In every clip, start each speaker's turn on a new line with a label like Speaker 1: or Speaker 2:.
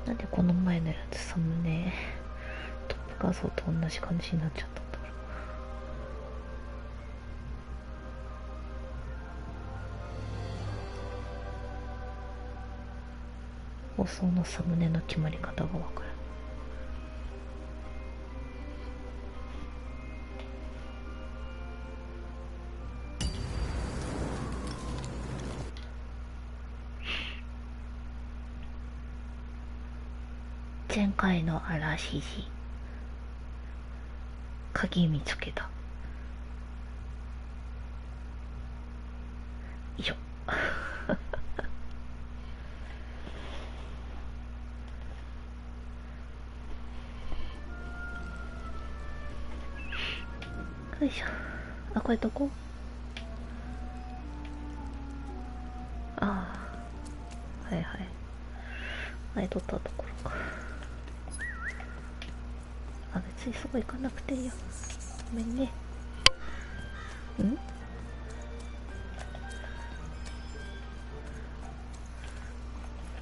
Speaker 1: なんでこの前のやつサムネトップ画像と同じ感じになっちゃったんだろう。放送のサムネの決まり方がわからん。前回のあらしじ鍵見つけた。よいしょよいしょ。あ、これどこ？ああ、はいはい。前取ったところか。あ、別にそこ行かなくていいよ。ごめんね。ん？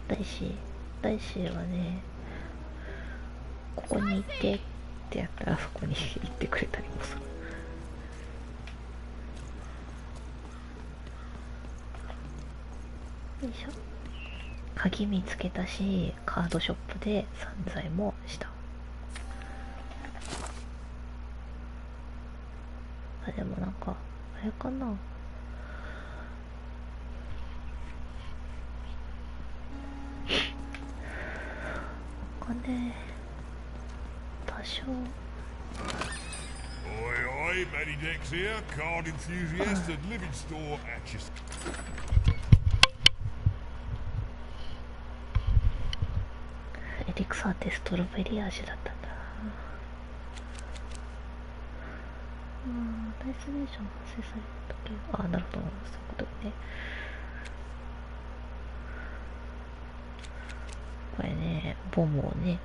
Speaker 1: 大志はね、ここに行ってってやったらそこに行ってくれたりもする。よいしょ。鍵見つけたし、カードショップで散財もした。あ、でもなんかあれかな、お金多少。
Speaker 2: Oi, Matty Dex here, card enthusiast at Living Store at your...
Speaker 1: エリクサーってストロベリー味だったんだ。ダイスレーション発生された時、あ、なるほど、そういうことね。これね、ボムをね、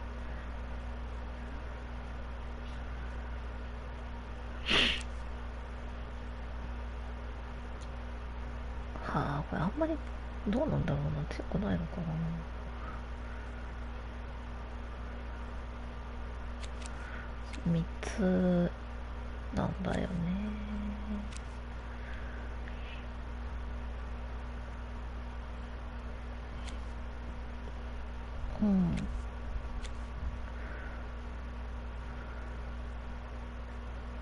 Speaker 1: はあ、これあんまりどうなんだろうな、強くないのかな。3つなんだよね。うん。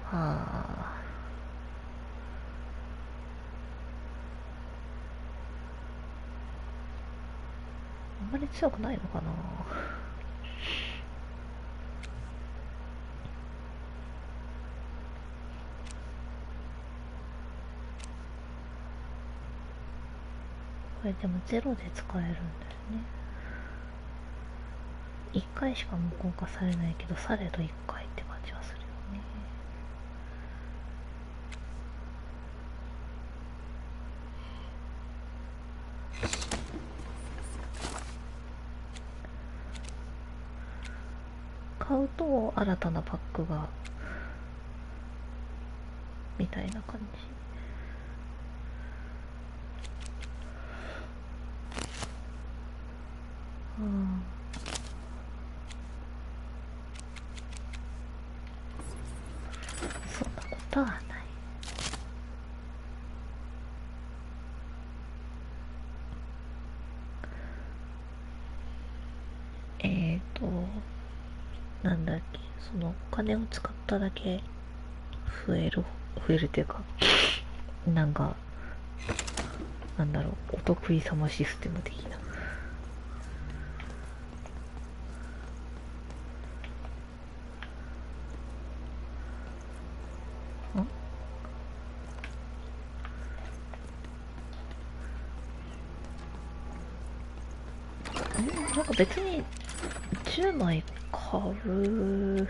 Speaker 1: はあ。あんまり強くないのかな。これでもゼロで使えるんだよね。1回しか無効化されないけど、されど1回って感じはするよね。買うと新たなパックがみたいな感じ。そんなことはない。なんだっけ、そのお金を使っただけ増えるっていうか、なんか、なんだろう、お得意様システム的な。なんか別に10枚買うっ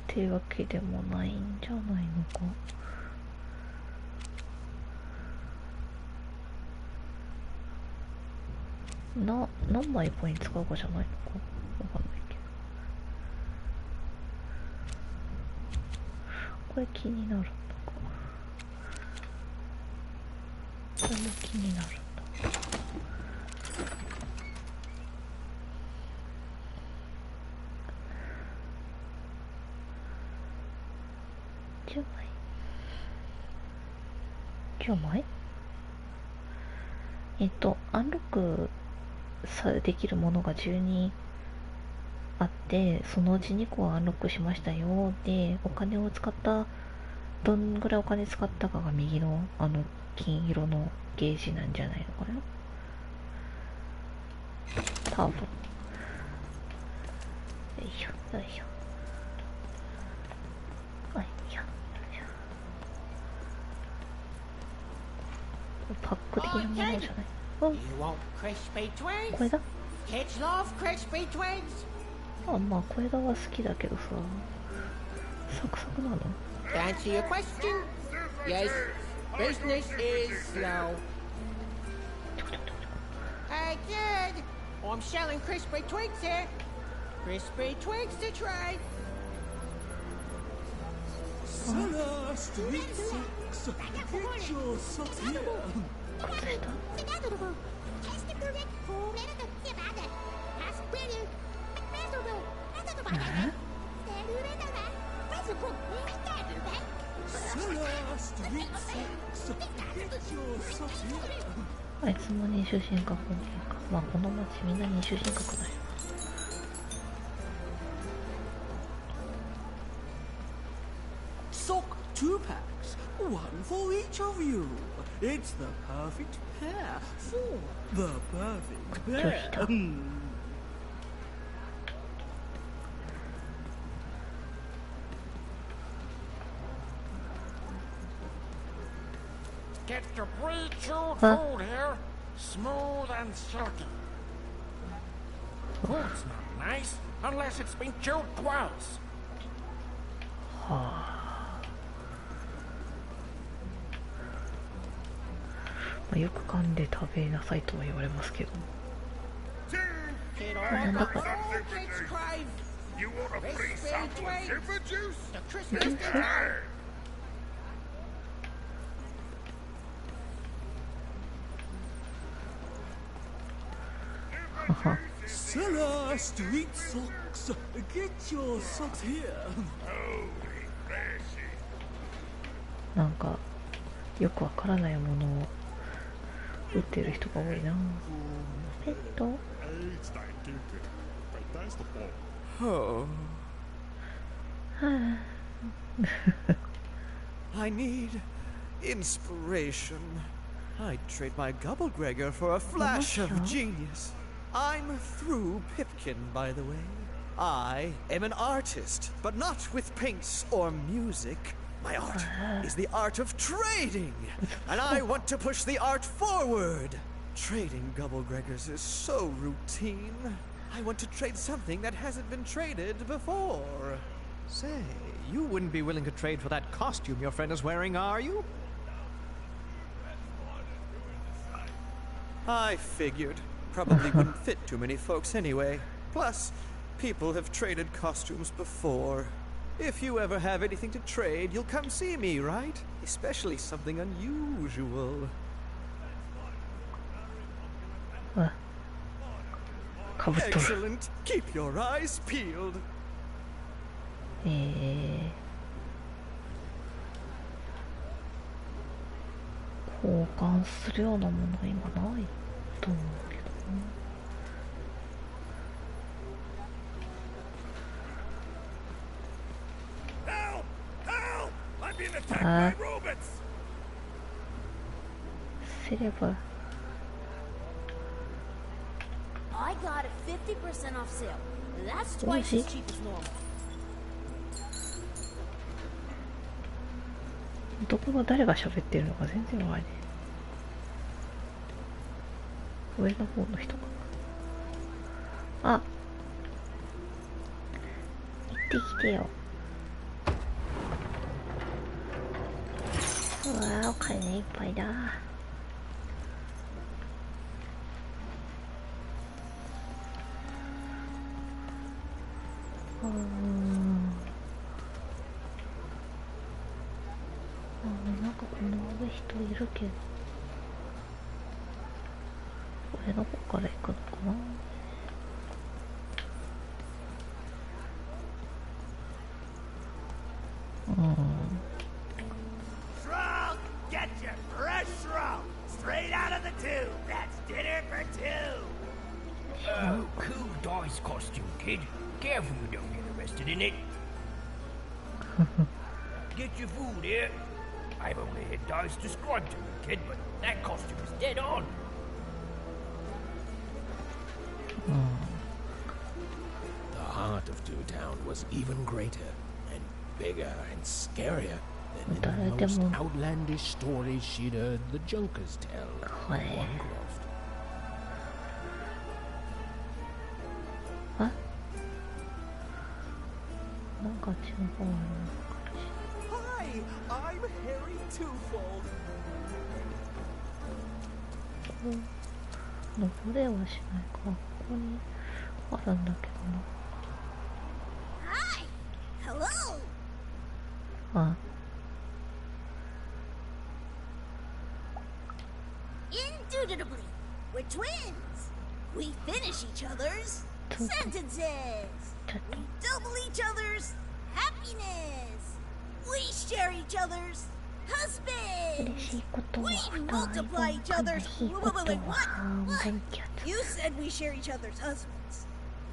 Speaker 1: ていうわけでもないんじゃないのか。何枚ポイント使うかじゃないのかわかんないけど。これ気になるんだか。これも気になるんだ。10枚。9枚。アンロックできるものが12あって、そのうち2個はアンロックしましたよ。で、お金を使った、どんぐらいお金使ったかが右の金色のゲージなんじゃないのかな、多分。よいしょよいしょ。はい、よいしょ。パック的なものじゃない。これだ。あ、まあこれだは好きだけどさ、サクサクなの。
Speaker 3: Answer your question. Yes, business is slow. Hey kid, I'm selling crispy twigs here. Crispy twigs to try.
Speaker 4: Seller Street Socks. Get your socks here.
Speaker 1: あいつも二種神格ねえか。まあこの町みんな二種神格だよ。
Speaker 4: Sock 2 packs, one for each of you. It's the perfect pair for the perfect pair.
Speaker 5: Get your pre-chewed food here, smooth and silky. Food's not nice unless it's been chewed twice.
Speaker 1: よく噛んで食べなさいとは言われますけど。なんだこれ。
Speaker 2: You want a free sample of jibber juice?
Speaker 4: Seller Street Socks. Get your socks here.
Speaker 1: なんかよくわからないものを売ってる人が多いな。ペット。
Speaker 4: Oh. I need inspiration. I'd trade my Gubblegregor for a flash of genius. I'm through Pipkin, by the way. I am an artist, but not with paints or music. My art is the art of trading, and I want to push the art forward. Trading Gubblegregors is so routine. I want to trade something that hasn't been traded before.
Speaker 6: Say, you wouldn't be willing to trade for that costume your friend is wearing, are you?
Speaker 4: I figured. Probably wouldn't fit too many folks anyway. Plus, people have traded costumes before. If you ever have anything to trade, you'll come see me, right? Especially something unusual. Excellent. Keep your eyes peeled.
Speaker 1: 交換するようなものは今ないと思うけどな。セレブ。
Speaker 7: I got it 50% off sale. That's twice as cheap as normal.
Speaker 1: どこが誰が喋ってるのか全然わかんない。上の方の人かな。あ、行ってきてよ。うわー、お金いっぱいだ。なんかこの上人いるけど、上の方から行くのかな。
Speaker 8: dice costume, kid. Careful you don't get arrested in it. Get your food here. I've only had dice described to me, kid, but that costume is dead on.
Speaker 5: The heart of Town was even greater and bigger and scarier than in the most outlandish stories she'd heard the Junkers tell. One crossed.
Speaker 1: Huh?
Speaker 4: Hi, I'm Harry Twofold.
Speaker 1: 登れはしないか。ここにあるんだけどな。
Speaker 7: Hi! Hello!
Speaker 1: あ、
Speaker 7: Indubitably, we're twins. We finish each other's sentences. We double each other's happiness. We share each other's husbands. We multiply each other's... Wait, what? What? You said we share each other's husbands.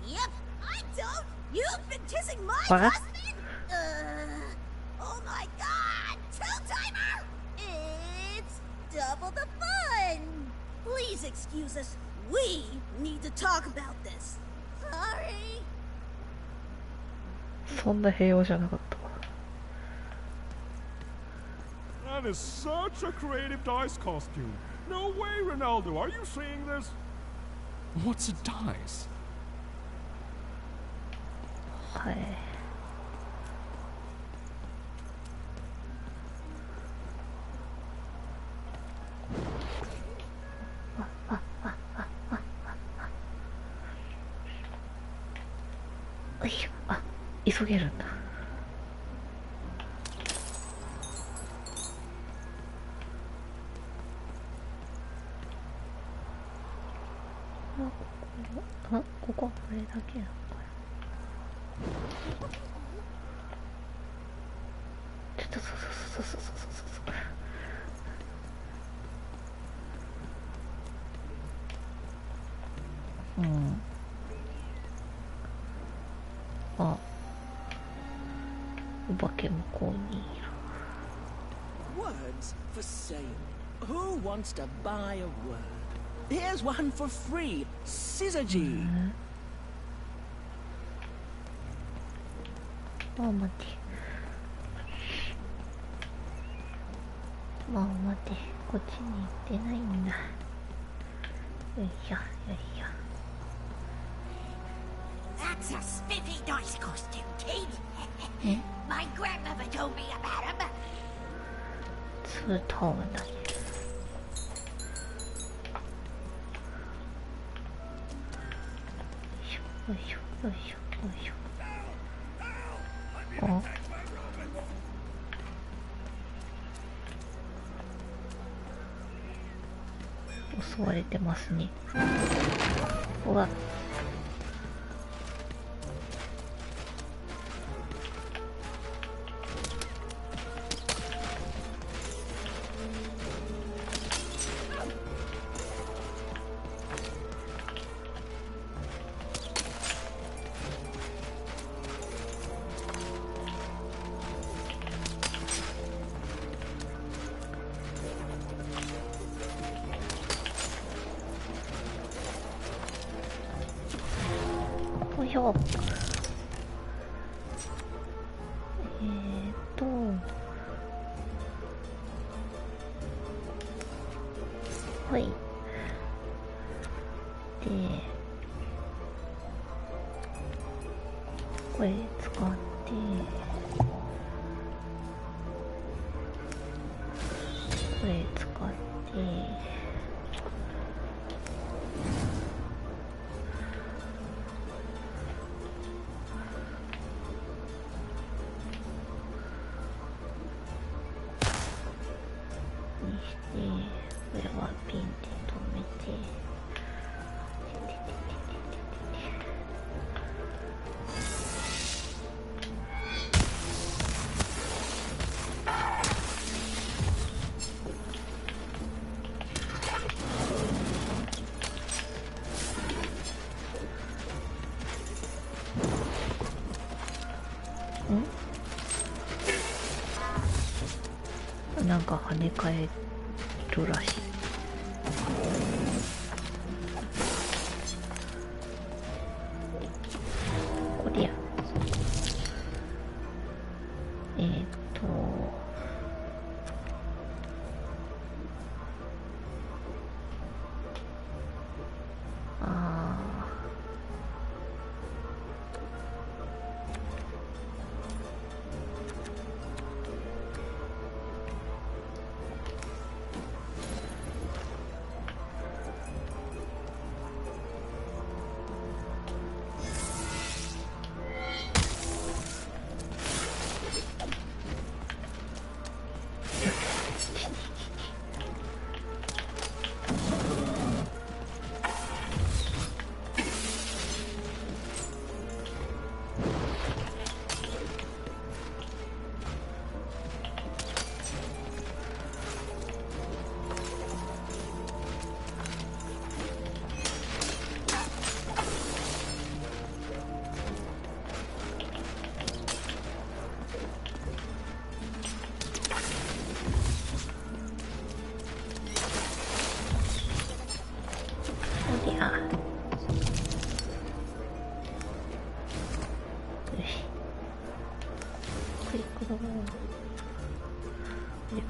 Speaker 7: Yep, I don't. You've been kissing my husband? Oh my god! Two-timer! It's double the fun! Please excuse us. We need to talk about this. Sorry.
Speaker 1: そんな平和じゃなかったわ。
Speaker 2: That is such a creative dice costume. No way, Ronaldo. Are you seeing this?
Speaker 5: What's a dice?
Speaker 1: はい。よいしょ。あ、急げるんだ。ここはこれだけなのかよ。ちょっとそう。うん。あ、お化け向こうにいる。
Speaker 9: Words for sale. Who wants to buy a word? Here's one for free. Syzygy.
Speaker 1: あ、待て。まあ待て。こっちに行ってないんだ。よいしょ、よいしょ。
Speaker 3: That's a spiffy dice costume, kid. My grandmother told me about him.
Speaker 1: ツーターンだね。よいしょ。あ、襲われてますね。うわ。よいしょ。はい。で、これ使って、これ使って、これはピンで止めて、なんか跳ね返るらしい。こりゃ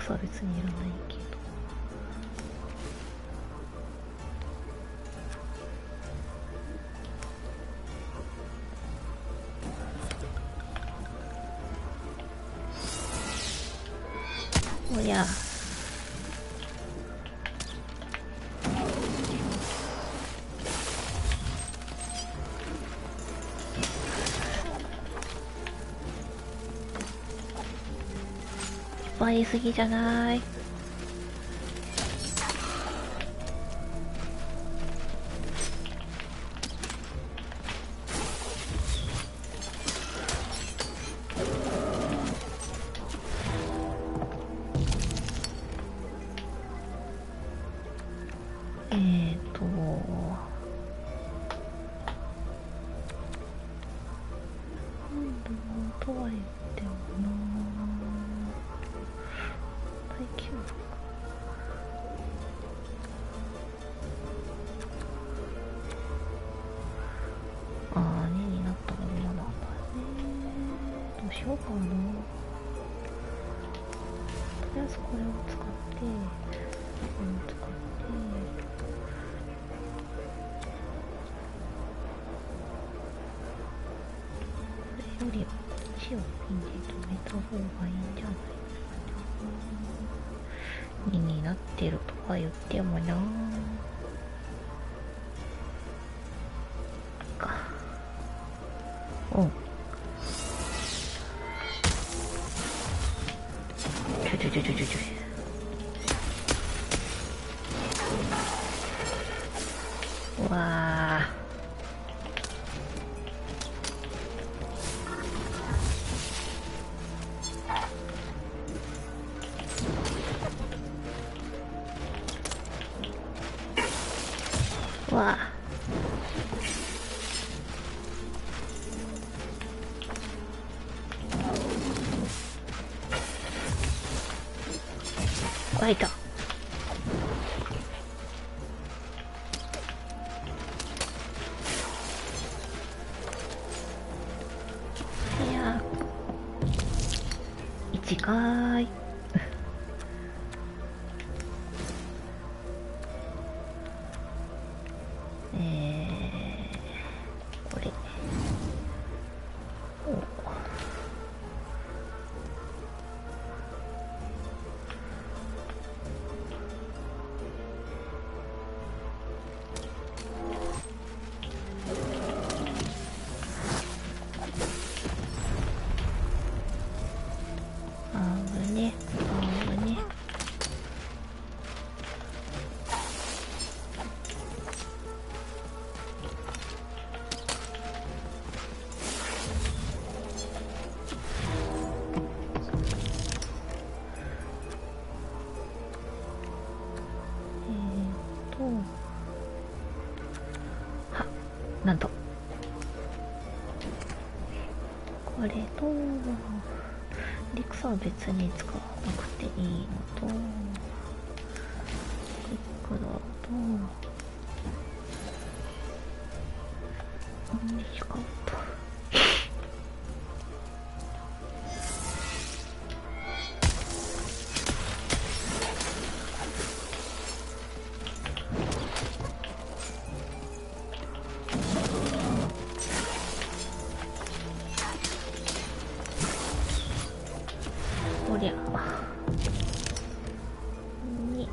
Speaker 1: は別にいらないけど。おや。言い過ぎじゃない。とは言ってもな。ああ、2になったら無駄なんだね。どうしようかな。とりあえずこれを使って、これを使って、これよりはこっちをピンで止めた方がいいんじゃない2になってるとは言ってもな。か。うん。うわー。わあ。湧いた。いやー、1かーい。これ。あぶね、あぶね。なんとこれとリクサは別に使わなくていいのと、クイックだとしかった。こりゃに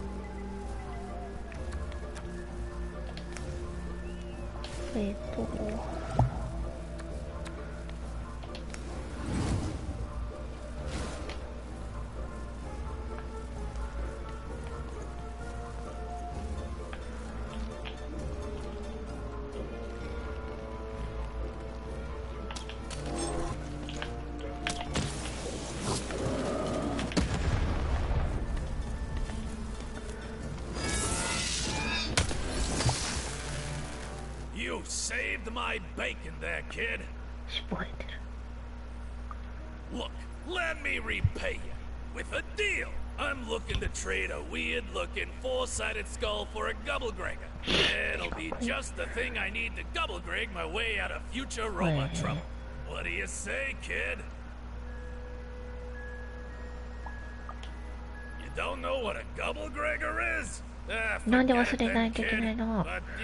Speaker 8: You saved my bacon there, kid. Look, let me repay you with a deal. I'm looking to trade a weird-looking four-sided skull for a Gubblegregger. It'll be just the thing I need to Gubblegreg my way out of future robot trouble. What do you say, kid? You don't know what a Gubblegregger is? But, you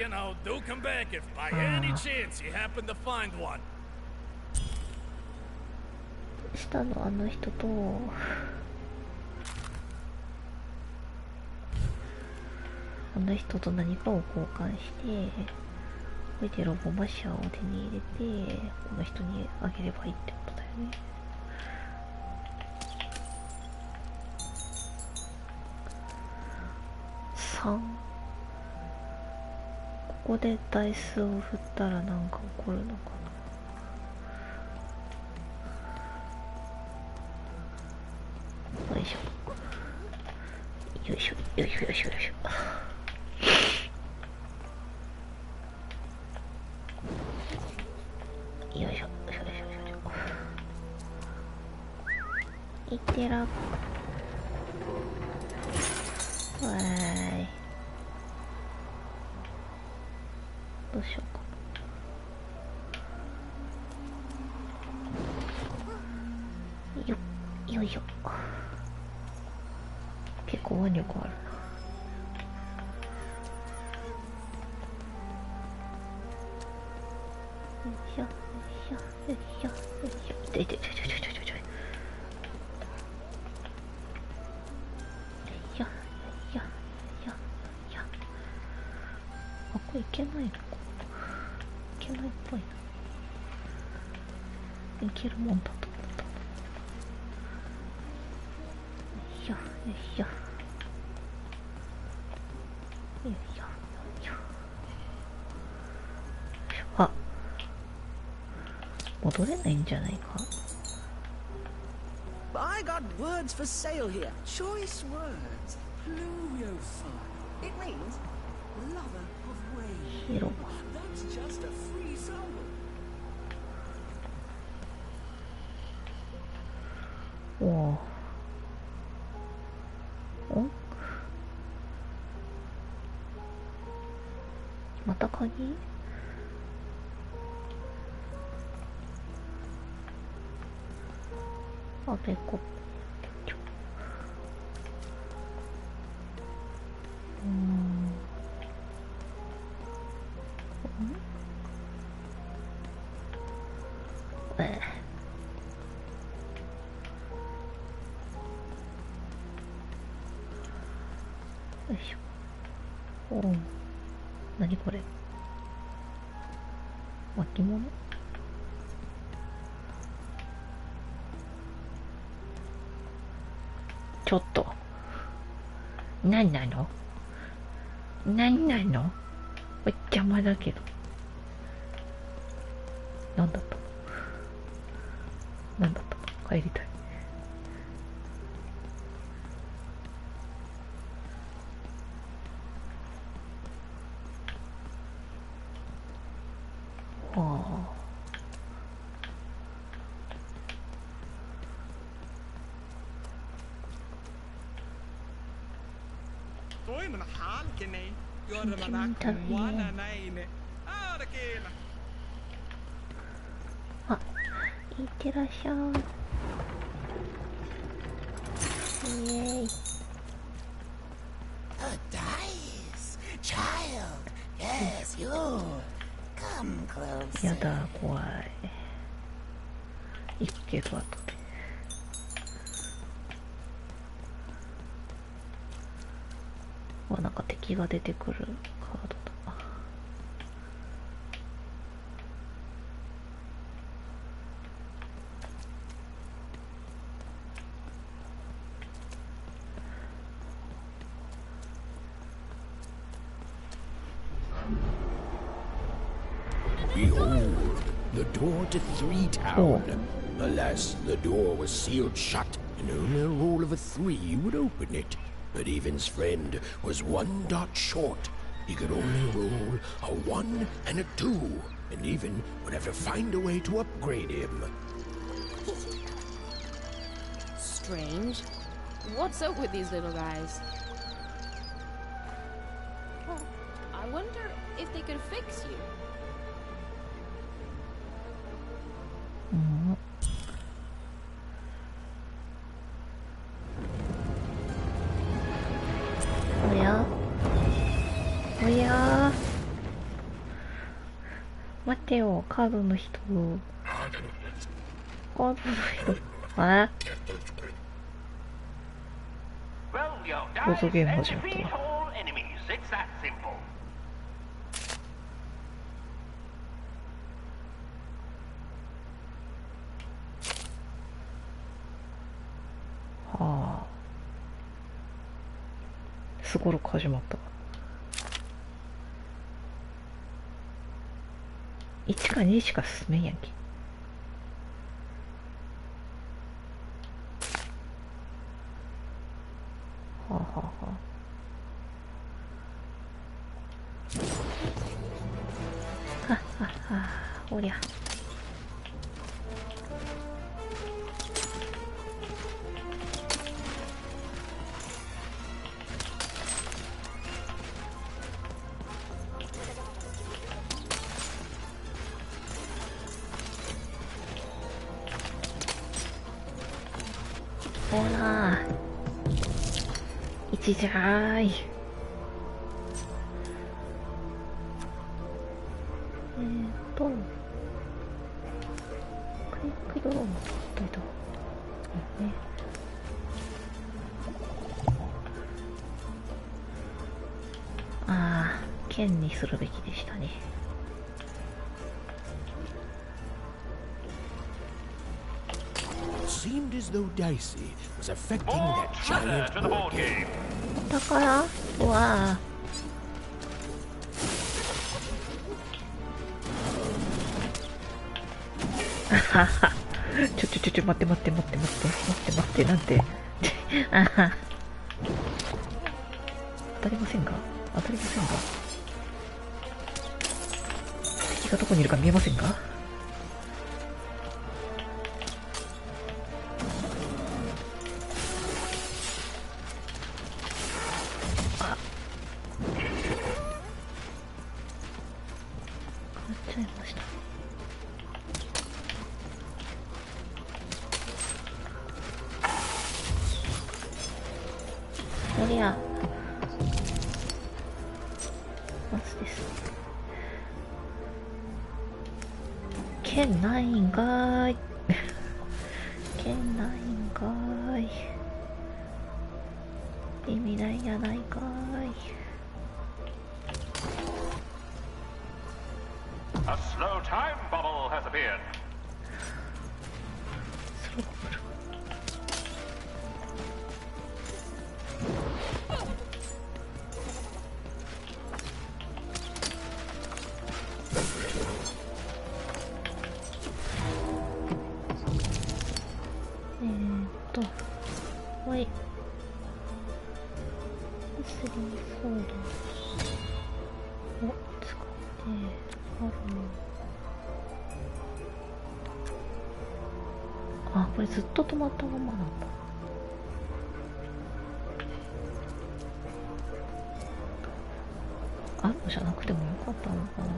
Speaker 8: know, do come back if by any chance you happen to find one.
Speaker 1: 下のあの人と何かを交換して、これでロボマシャを手に入れて、この人にあげればいいってことだよね。3、ここでダイスを振ったらなんか起こるのかな。よいしょよいしょよいしょよいしょよいしょ。よいしょよいしょよいしょよいしょ。いってら。わーい。どうしようかな。よいしょ。結構腕力あるな。よいしょよいしょよいしょよいしょ。痛い痛い痛い痛い痛い痛い。これいけないのか。いけないっぽいな。いけるもんだと思った。よいしょよいしょよいしょよいしょ。あ、戻れないんじゃないか。
Speaker 9: I got words for sale here. Choice words. Pluviophile. It means lover of waves.
Speaker 1: Hero.
Speaker 9: That's just a free sample.
Speaker 1: おお。ん？また鍵？あべこ。よいしょ。おお。何これ。巻物？ちょっと。何なの？何なの？邪魔だけど。何だったの？何だったの？帰りたい。あ、いってらっしゃい。イエーイ。
Speaker 7: A dice, child. Yes, you. Come closer.
Speaker 1: やだ、怖い。行くけど後で。わ、なんか敵が出てくるカードだ。
Speaker 5: Behold, the door to Three Town. Alas, the door was sealed shut, and only a roll of a 3 would open it. But Evan's friend was 1 dot short. He could only roll a 1 and a 2, and Evan would have to find a way to upgrade him.
Speaker 10: Strange. What's up with these little guys? Well, I wonder if they could fix you.
Speaker 1: おやおや待ってよ、カードの人。カードの人。あれボードゲーム始まったわ。はあ、すごろく始まった。1か2しか進めんやんけ。はあはあはあ。はっはっはあ、おりゃ。ほら1じゃーい。クイックドローも取っといた方がいいね。ああ、剣にするべきでしたね。
Speaker 5: Seemed as though Dicey was affecting that giant board game.
Speaker 1: だからうわあちょ待ってなんてあは当たりませんが敵がどこにいるか見えませんか。剣ないんかーい剣ないんかーい意味ないやないかーい。
Speaker 11: A slow time bubble has appeared.
Speaker 1: スローバブル。はい。スリーソードを使ってあ、これずっと止まったままなんだ。じゃなくてもよかったのかな。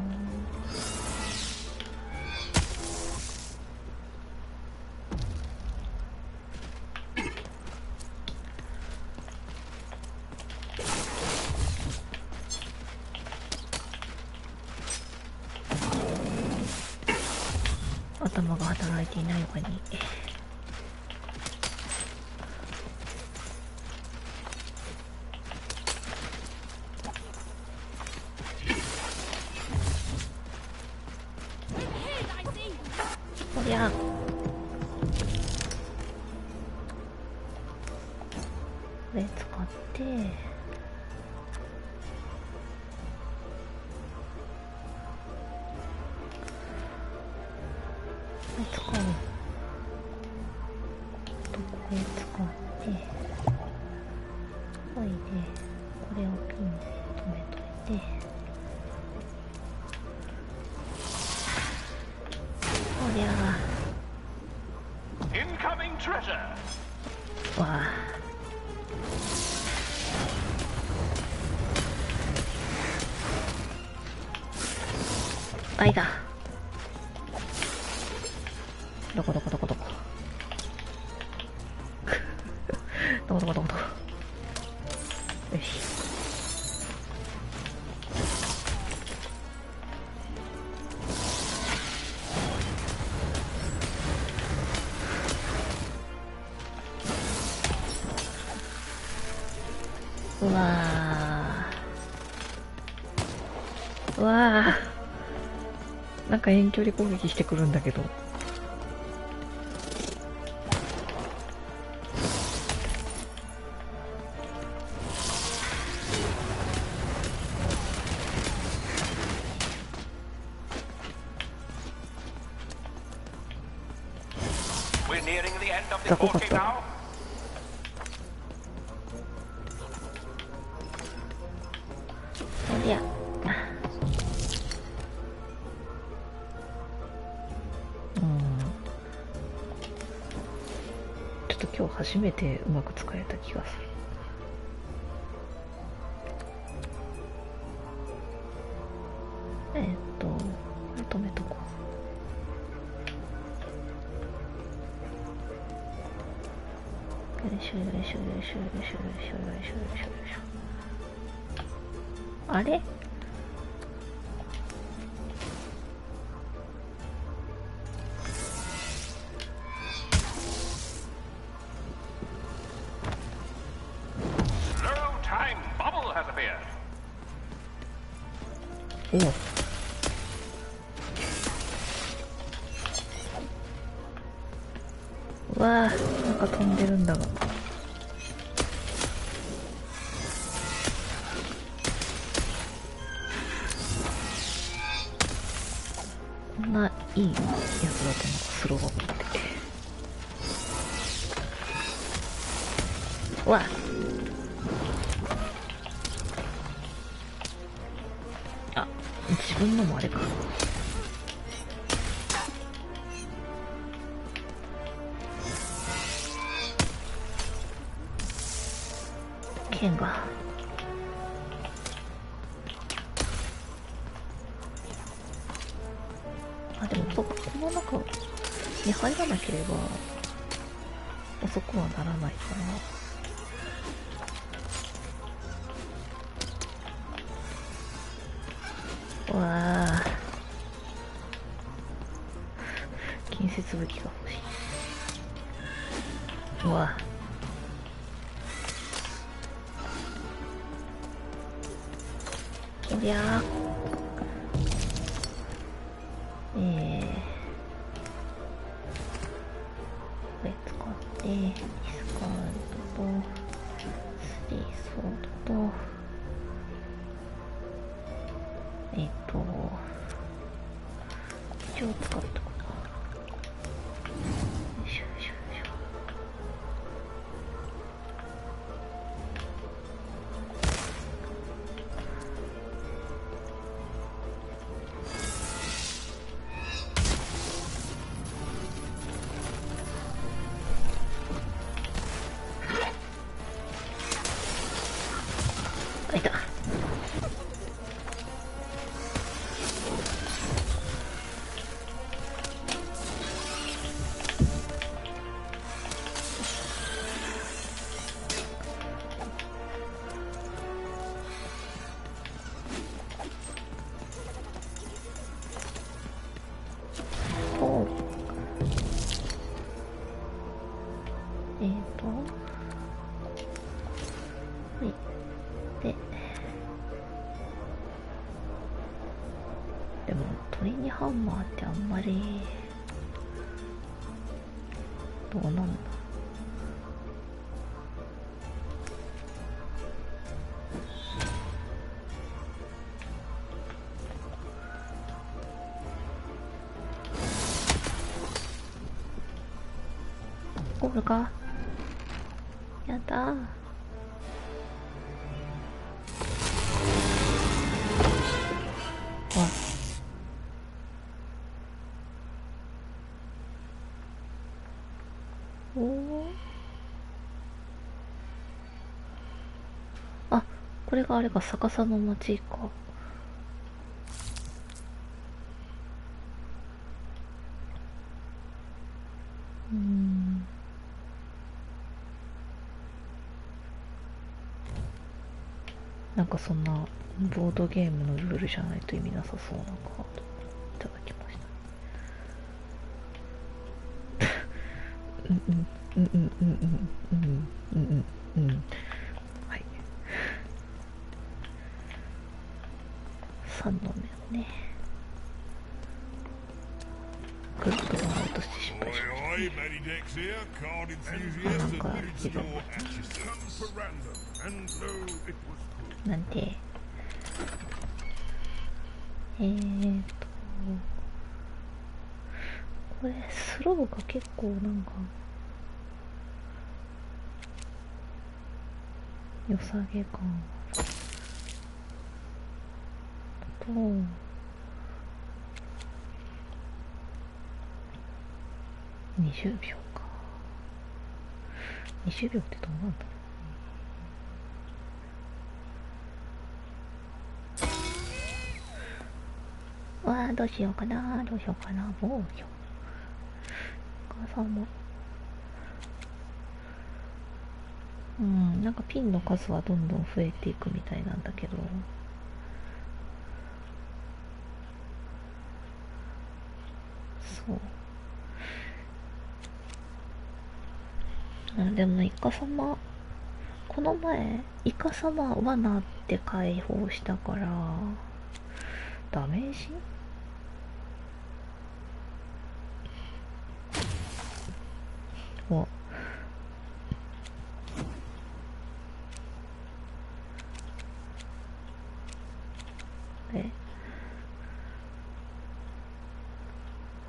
Speaker 1: 頭が働いていない他に。おりゃこれ使って使うとこれ使ってほいでこれをピンで留めといておりゃ
Speaker 11: Incoming treasure.
Speaker 1: わああいたどこどこどこどこどこどこどこどこよしうわーうわーなんか遠距離攻撃してくるんだけど雑魚かった。おりゃちょっと今日初めてうまく使えた気がする。止めとこう。よいしょよいしょよいしょよいしょよいしょよいしょよいしょよいしょ。あれおうわあなんか飛んでるんだがこんないいやつだったのかスローバックってうわあ自分のもあれか剣があでもそうかこの中に入らなければ遅くはならないかな。わあ近接武器が欲しい。うわおりゃーこれ使ってディスカードとスリーソードと一応使ってこう。よいしょよいしょよいしょ。どうなんだ。ゴールか。やったー。おお。あ、これがあれか、逆さの町か。なんかそんなボードゲームのルールじゃないと意味なさそうなカードいただきました。はい。3の目をね。くるくる回るとして失敗しましたね。なんかひどい。なんてこれスローが結構なんか良さげ感と20秒か。20秒ってどうなんだろう。わあ、どうしようかな、どうしようかな、防御。お母さんも。なんかピンの数はどんどん増えていくみたいなんだけど。そう。でもイカ様、この前、イカ様罠って解放したから、ダメージお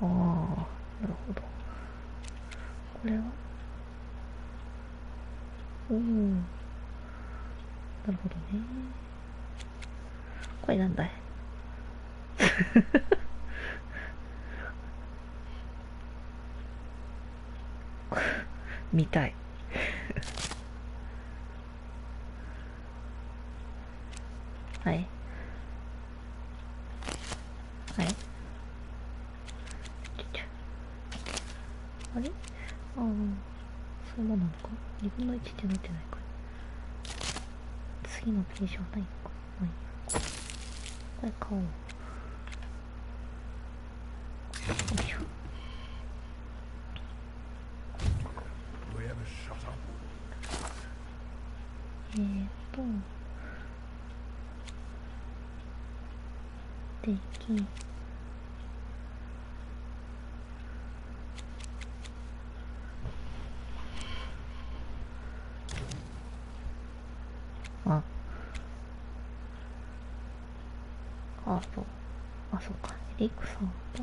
Speaker 1: ああ、なるほど。これはおお、なるほどね。これなんだい見たいはいはいあれ、ああ、そういうものなのか。2分の1ってなってないか。次のページはないのか。ない。これ買おう。よいしょ。できあ、カード。あ、そうか。エリクさんと、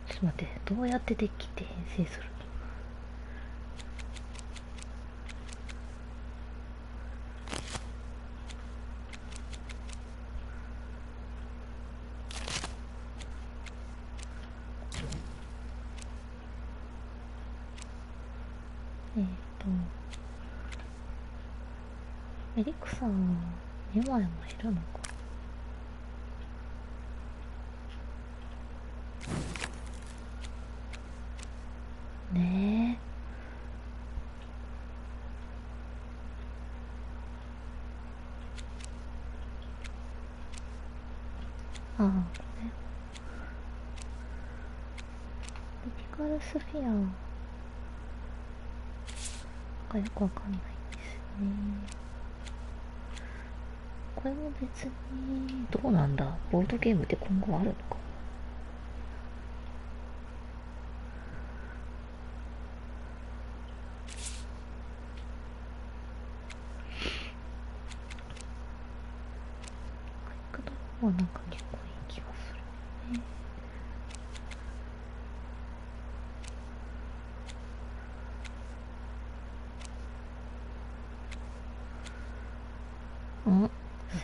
Speaker 1: ちょっと待って、どうやってデッキって編成するの？エリクさん2枚もいるのか。ねえ。ああ、これ。クリティカルスフィアがよくわかんないんですね。これも別にどうなんだ。ボードゲームって今後あるのか。もうなんか結構いい気がするね。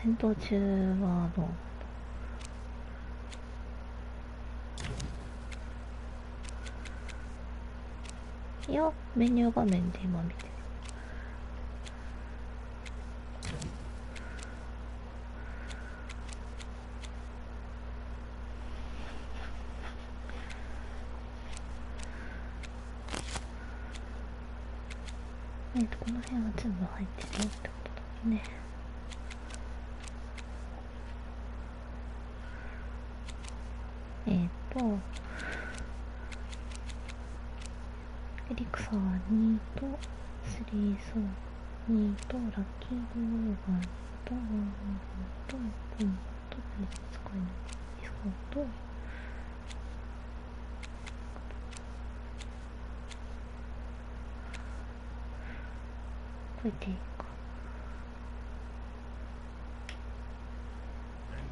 Speaker 1: 戦闘中はどう？いや、メニュー画面で今見てる。この辺は全部入ってるよってことだね。エリクサー2とスリーソー2とラッキードローガンとポンと何使えないディスカウントこれでいいか。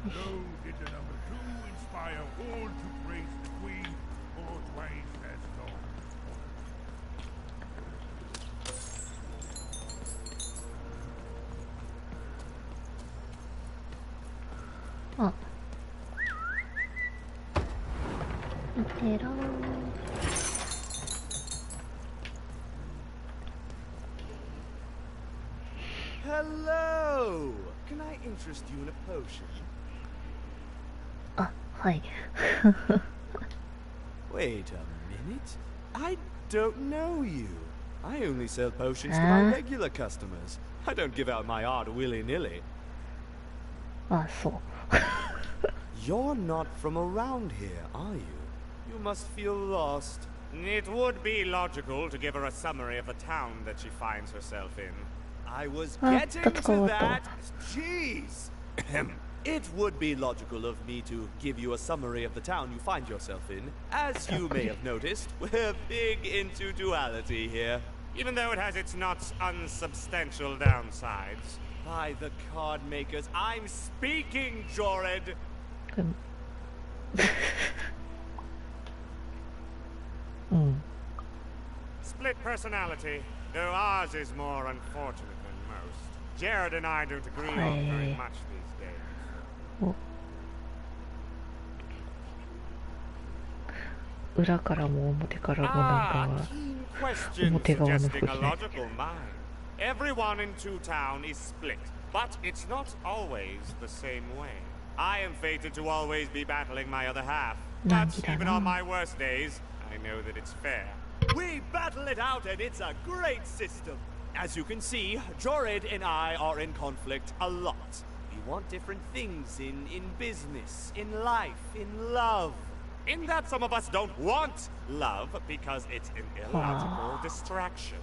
Speaker 2: And so did the number 2 inspire all to praise the Queen, or twice as long.
Speaker 1: あ、見てらー。
Speaker 4: Hello! Can I interest you in a potion?
Speaker 1: あ、はい。
Speaker 4: Wait a minute. I don't know you. I only sell potions to my regular customers. I don't give out my art willy-nilly.
Speaker 1: あ、そう。
Speaker 4: You're not from around here, are you? You must feel lost.
Speaker 11: It would be logical to give her a summary of the town that she finds herself in.
Speaker 4: I was getting to that. Jeez. It would be logical of me to give you a summary of the town you find yourself in. As you may have noticed, we're big into duality here.
Speaker 11: Even though it has its not unsubstantial downsides.
Speaker 4: By the card makers, I'm speaking, Jorid.
Speaker 11: Split personality, though ours is more unfortunate than most. Jared and I don't agree on very much these days.
Speaker 1: 裏からも表からもなんか表側の風景。
Speaker 11: Everyone in Two Town is split, but it's not always the same way. I am fated to always be battling my other half. But even on my worst days, I know that it's fair.
Speaker 4: We battle it out and it's a great system. As you can see, Jorid and I are in conflict a lot. We want different things in business, in life, in love.
Speaker 11: In that some of us don't want love because it's an illogical distraction.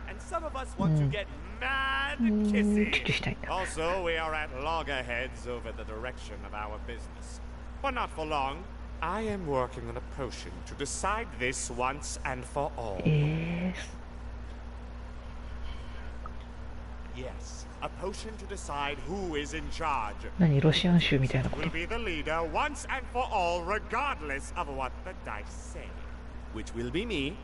Speaker 4: And some of us want to get mad kissy.
Speaker 11: Also, we are at loggerheads over the direction of our business. But not for long. I am working on a potion to decide this once and for all.
Speaker 4: Yes, a potion to decide who is in charge.
Speaker 1: 何ロシアン州みたいなこと
Speaker 11: Will be the leader once and for all, regardless of what the dice say.
Speaker 4: Which will be me.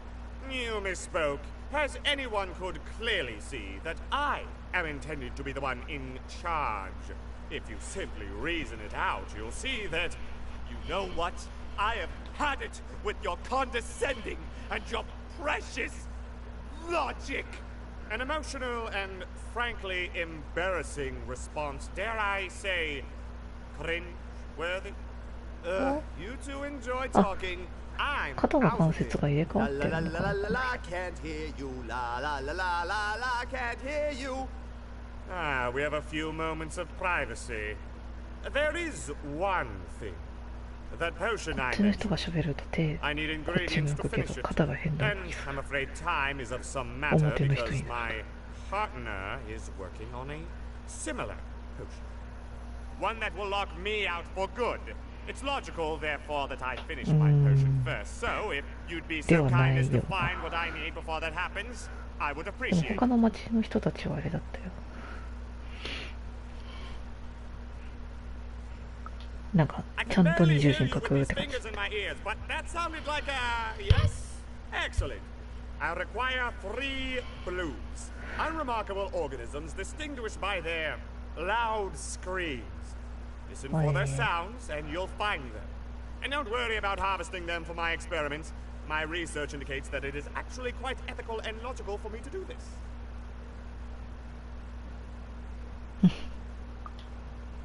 Speaker 11: You misspoke. As anyone could clearly see that I am intended to be the one in charge. If you simply reason it out, you'll see that...
Speaker 4: You know what? I have had it with your condescending and your precious logic.
Speaker 11: An emotional and frankly embarrassing response, dare I say, cringe-worthy.
Speaker 4: You two enjoy talking. I'm
Speaker 1: 肩の関節が入れ替わってるのかな
Speaker 4: La la la la can't hear you. La la la la la la can't hear you.
Speaker 11: Ah, we have a few moments of privacy. There is one thing. That potion I
Speaker 1: こっちの人が喋ると手
Speaker 11: I need
Speaker 1: こっち向
Speaker 11: ingredients
Speaker 1: く
Speaker 11: to
Speaker 1: け
Speaker 11: finish
Speaker 1: ど
Speaker 11: it.
Speaker 1: 肩が変な
Speaker 11: And I'm afraid time is of some matter
Speaker 1: 表の人
Speaker 11: because
Speaker 1: になる
Speaker 11: my partner is working on a similar potion. One that will lock me out for good. It's logical, therefore, that I finish my potion first. So, if you'd be so kind as to find what I need before that happens, I would appreciate it.
Speaker 1: 他の町の人たちはあれだったよ。なんかちゃんと二重人格って感じ。
Speaker 11: I require 3 blues. Unremarkable organisms distinguished by their loud screams. Listen for their sounds and you'll find them. And don't worry about harvesting them for my experiments. My research indicates that it is actually quite ethical and logical for me to do this.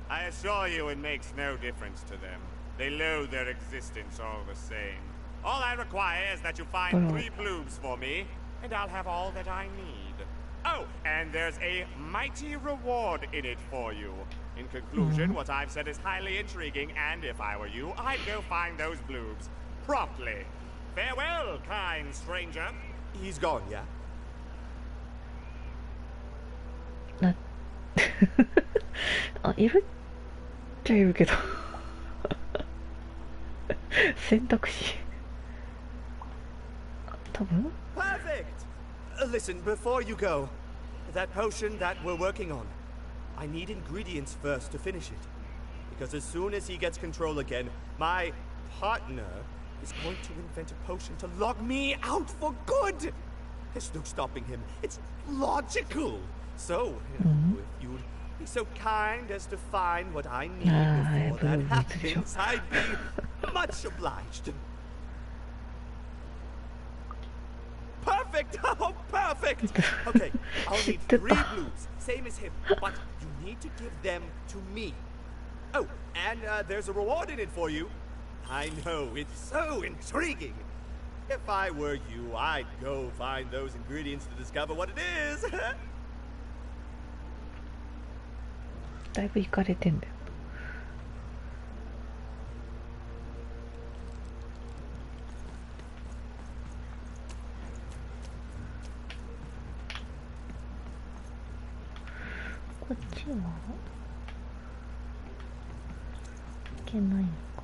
Speaker 11: I assure you it makes no difference to them. They loathe their existence all the same. All I require is that you find 3 blooms for me, and I'll have all that I need. Oh, and there's a mighty reward in it for you. In conclusion, what I've said is highly intriguing, and if I were you, I'd go find those blooms promptly. Farewell, kind stranger.
Speaker 4: He's gone, yeah?
Speaker 1: あ、いるっちゃいるけど選択肢多分
Speaker 4: Perfect! Listen, before you go, that potion that we're working on, I need ingredients first to finish it. Because as soon as he gets control again, my partner is going to invent a potion to lock me out for good! There's no stopping him. It's logical! So, if you'd be so kind as to find what I need before that happens, I'd be much obliged. Perfect! Oh, perfect! Okay, I'll need 3 blues, same as him, but you need to give them to me. Oh, and there's a reward in it for you. I know, it's so intriguing. If I were you, I'd go find those ingredients to discover what it is.
Speaker 1: だいぶイカれてんだよ。こっちはいけないのか。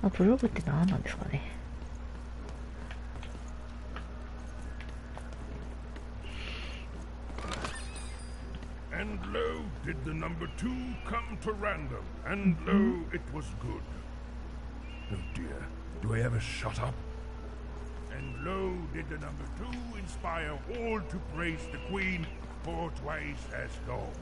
Speaker 1: あ、ブログって何なんですかね。
Speaker 2: And lo, did the number 2 come to random, and lo, it was good. Oh dear, do I ever shut up? And lo, did the number 2 inspire all to praise the Queen for twice as long.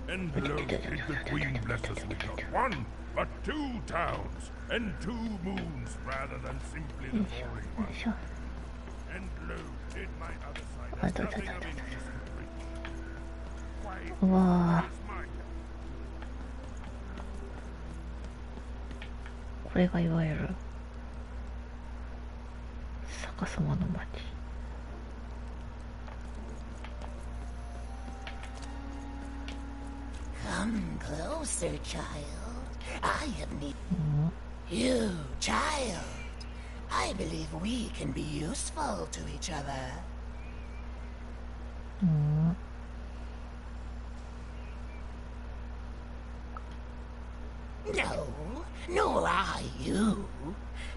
Speaker 2: And lo, did the Queen bless us with not 1, but 2 towns, and 2 moons rather than simply the falling one. And lo, did my other side have nothing of interest to reach.
Speaker 1: うわー、これがいわゆる逆さまの町。
Speaker 12: Come closer, child. I have need you, child. I believe we can be useful to each other. No, nor I you,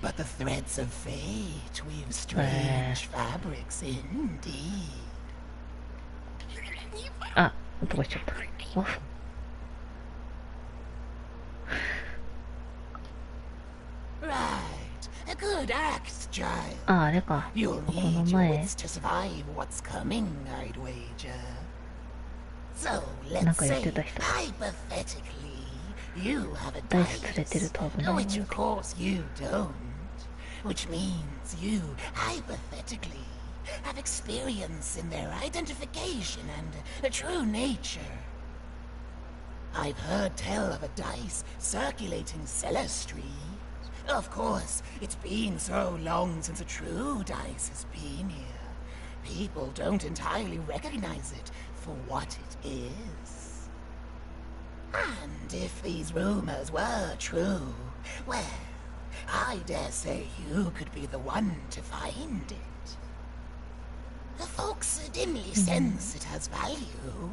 Speaker 12: but the threads of fate weave strange fabrics indeed.
Speaker 1: あ、音がしちゃった。
Speaker 12: Right, a good act, child.
Speaker 1: あ、あれか。
Speaker 12: You'll
Speaker 1: この
Speaker 12: need your
Speaker 1: 前
Speaker 12: wits to survive what's coming, I'd wager. So
Speaker 1: なん
Speaker 12: let's
Speaker 1: かやっ
Speaker 12: say,
Speaker 1: てた人。
Speaker 12: hypothetically, you have a
Speaker 1: ダイス連れてると危ない。
Speaker 12: which of course you don't. Which means you, hypothetically, have experience in their identification and true nature. I've heard tell of a dice circulating Celestry. Of course, it's been so long since a true dice has been here. People don't entirely recognize it for what it is. And if these rumors were true, well, I dare say you could be the one to find it. The folks dimly sense it has value.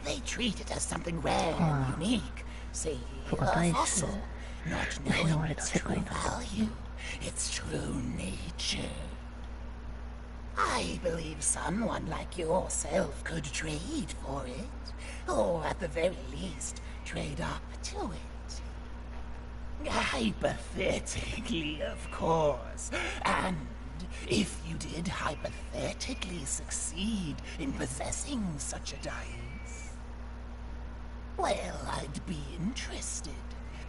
Speaker 12: They treat it as something rare and unique. Say, a fossil, not knowing its true value, its true nature. I believe someone like yourself could trade for it, or at the very least, trade up to it. Hypothetically, of course, and if you did hypothetically succeed in possessing such a dice, well, I'd be interested,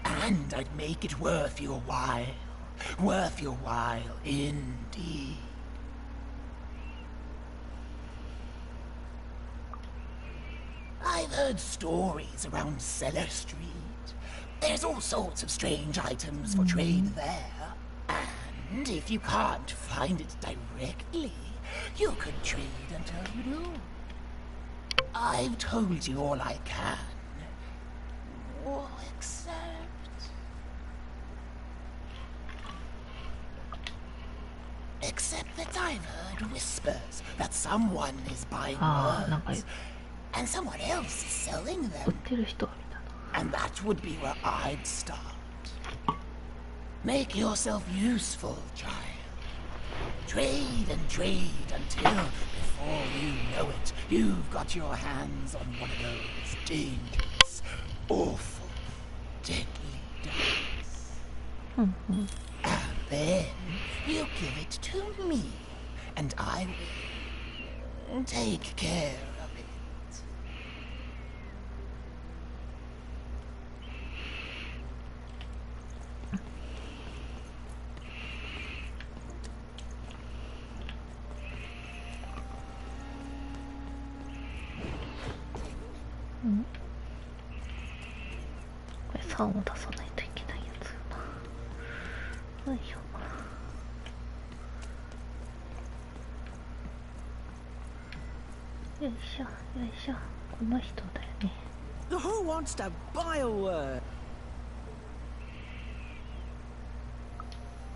Speaker 12: and I'd make it worth your while. Worth your while, indeed. I've heard stories around Cellar Street. There's all sorts of strange items for trade there. And if you can't find it directly, you could trade until you do. I've told you all I can. Except that I've heard whispers that someone is buying words, and someone else is selling them. And that would be where I'd start. Make yourself useful, child. Trade and trade until, before you know it, you've got your hands on one of those dangerous, awful, deadly dice. And then you give it to me, and I will take care of it.
Speaker 1: Mm. これ3を出さないといけないやつよな。よいしょ。よいしょよいしょ。この人だよね。
Speaker 9: Who wants to buy a word?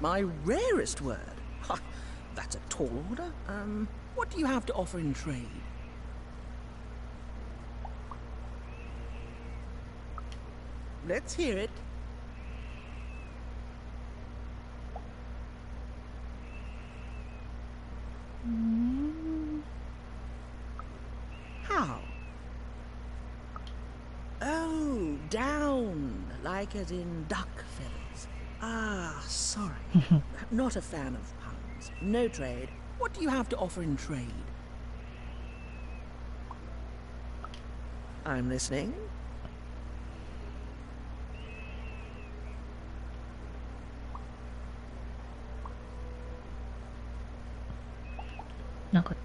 Speaker 9: My rarest word? Ha, that's a tall order. What do you have to offer in trade? Let's hear it. How? Oh, down, like as in duck feathers. Ah, sorry. Not a fan of puns. No trade. What do you have to offer in trade? I'm listening.
Speaker 1: なんか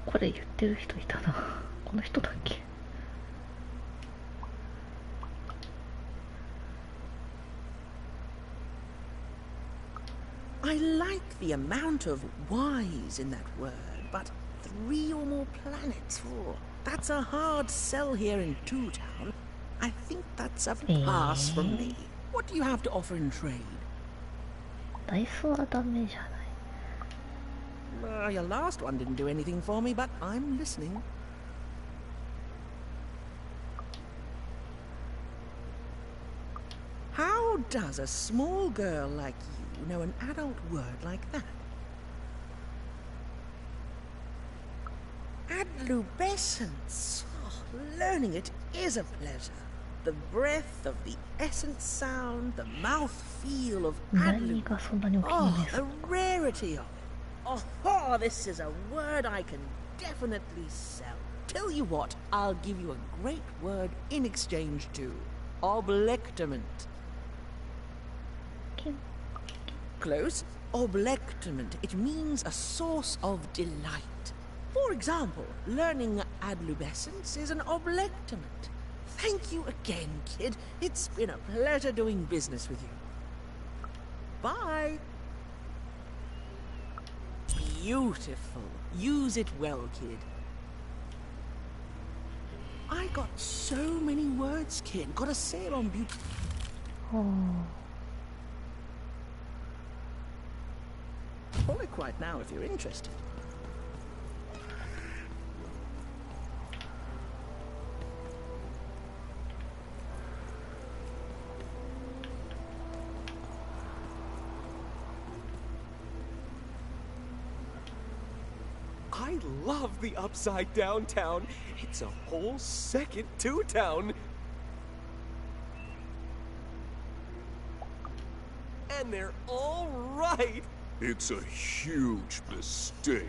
Speaker 1: これ言ってる人いたな。この人だっけ。
Speaker 9: I like the amount of Y's in that word, but 3 or more planets. Oh, that's a hard sell here in Two Town. I think that's a pass from me. What do you have to offer in trade?
Speaker 1: ダイスはダメじゃない。
Speaker 9: Your last one didn't do anything for me, but I'm listening. How does a small girl like you know an adult word like that? Adlubescence. Oh, learning it is a pleasure. The breath of the essence sound, the mouth feel of adlub. Oh, the rarity of it. Oh, this is a word I can definitely sell. Tell you what, I'll give you a great word in exchange too. Oblectament. Close. Oblectament. It means a source of delight. For example, learning adlubescence is an oblectament. Thank you again, kid. It's been a pleasure doing business with you. Bye. Beautiful. Use it well, kid. I got so many words, kid. Got a sale on beauty.
Speaker 1: Oh.
Speaker 9: Call it right now if you're interested.
Speaker 13: love the Upside Down Town. It's a whole second Two Town. And they're all right.
Speaker 2: It's a huge mistake.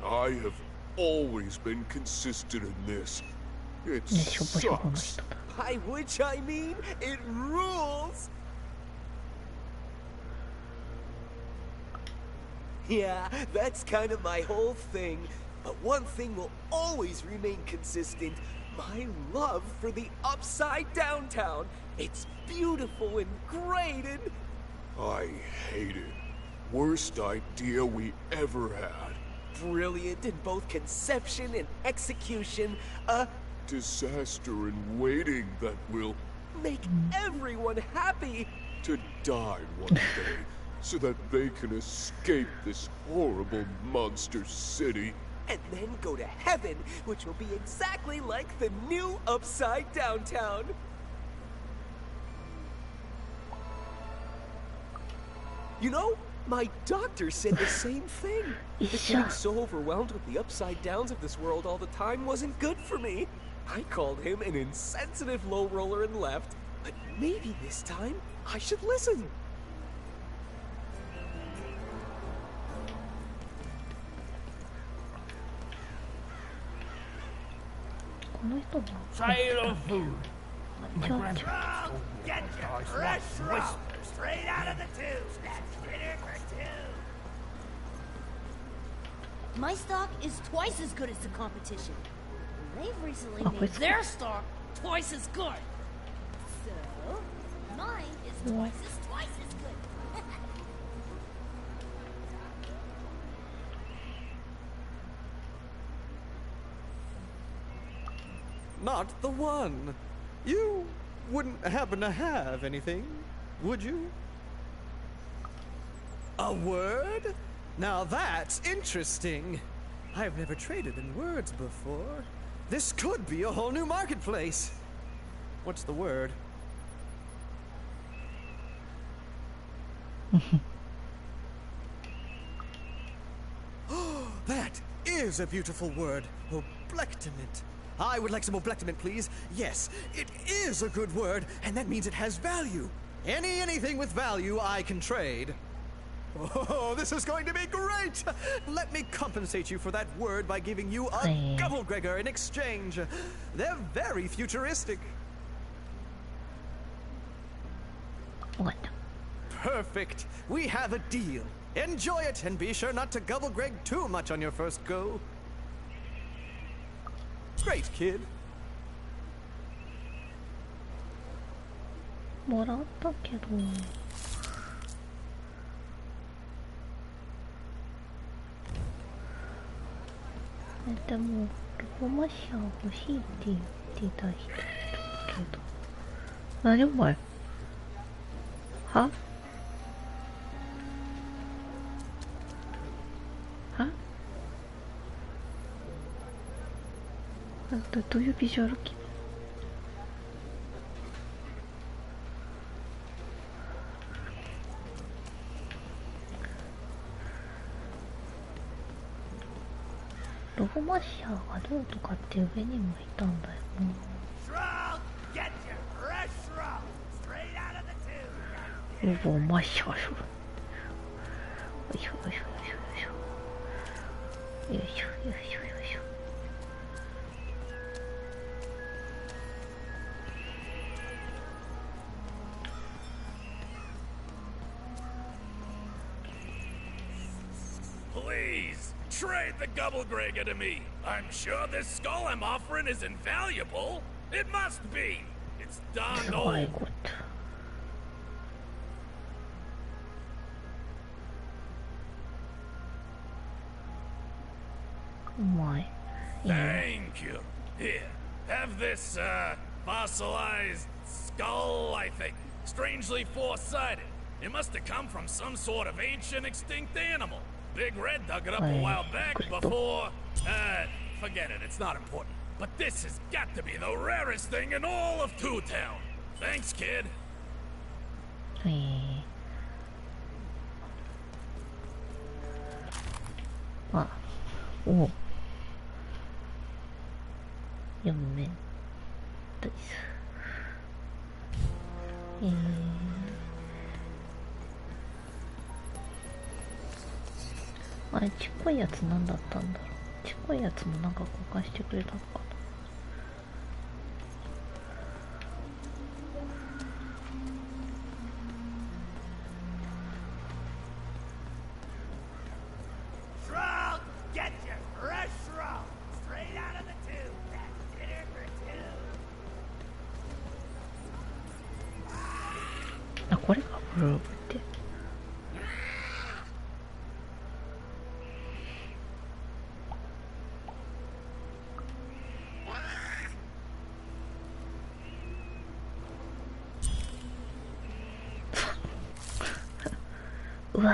Speaker 2: I have always been consistent in this. It sucks.
Speaker 13: By which I mean, it rules. Yeah, that's kind of my whole thing. But one thing will always remain consistent. My love for the Upside Down Town. It's beautiful and great and...
Speaker 2: I hate it. Worst idea we ever had.
Speaker 13: Brilliant in both conception and execution. A
Speaker 2: disaster in waiting that will
Speaker 13: make everyone happy.
Speaker 2: To die one day so that they can escape this horrible monster city.
Speaker 13: And then go to heaven, which will be exactly like the new Upside Down Town. You know, my doctor said the same thing. Getting so overwhelmed with the upside downs of this world all the time wasn't good for me. I called him an insensitive low roller and left. But maybe this time, I should listen.
Speaker 8: Sailor food.
Speaker 7: Get your fresh roll straight out of the tube. That's dinner for two. My stock is twice as good as the competition. They've recently made their stock twice as good. So, mine is twice as good.
Speaker 6: Not the one. You wouldn't happen to have anything, would you? A word? Now that's interesting. I've never traded in words before. This could be a whole new marketplace. What's the word? That is a beautiful word. Oblectament. I would like some oblectament, please. Yes, it is a good word, and that means it has value. Anything with value I can trade. Oh, this is going to be great! Let me compensate you for that word by giving you a Gubblegregor in exchange. They're very futuristic.
Speaker 1: What?
Speaker 6: Perfect. We have a deal. Enjoy it, and be sure not to Gubblegreg too much on your first go. Great, kid.
Speaker 1: もらったけど。でもロボマシャ欲しいって言ってた人いるけど。何お前？は？は？どういうビジュアル君？ロボマッシャーがどうとかって上にもいたんだよな。ロボマッシャー。よいしょよいしょよいしょよいしょよいしょよいしょよいしょ。
Speaker 8: Please, trade the Gubblegregor to me. I'm sure this skull I'm offering is invaluable. It must be. It's darn old.
Speaker 1: My.
Speaker 8: Thank you. Here, have this, fossilized skull, I think. Strangely four-sided. It must have come from some sort of ancient extinct animal. Big Red dug it up a while back before... forget it, it's not important. But this has got to be the rarest thing in all of Two Town. Thanks, kid.
Speaker 1: あ、お4面ダイス。あれ、ちっこいやつなんだったんだろう。ちっこいやつもなんか交換してくれたのかな。あ、これか、ブルーブって。うわ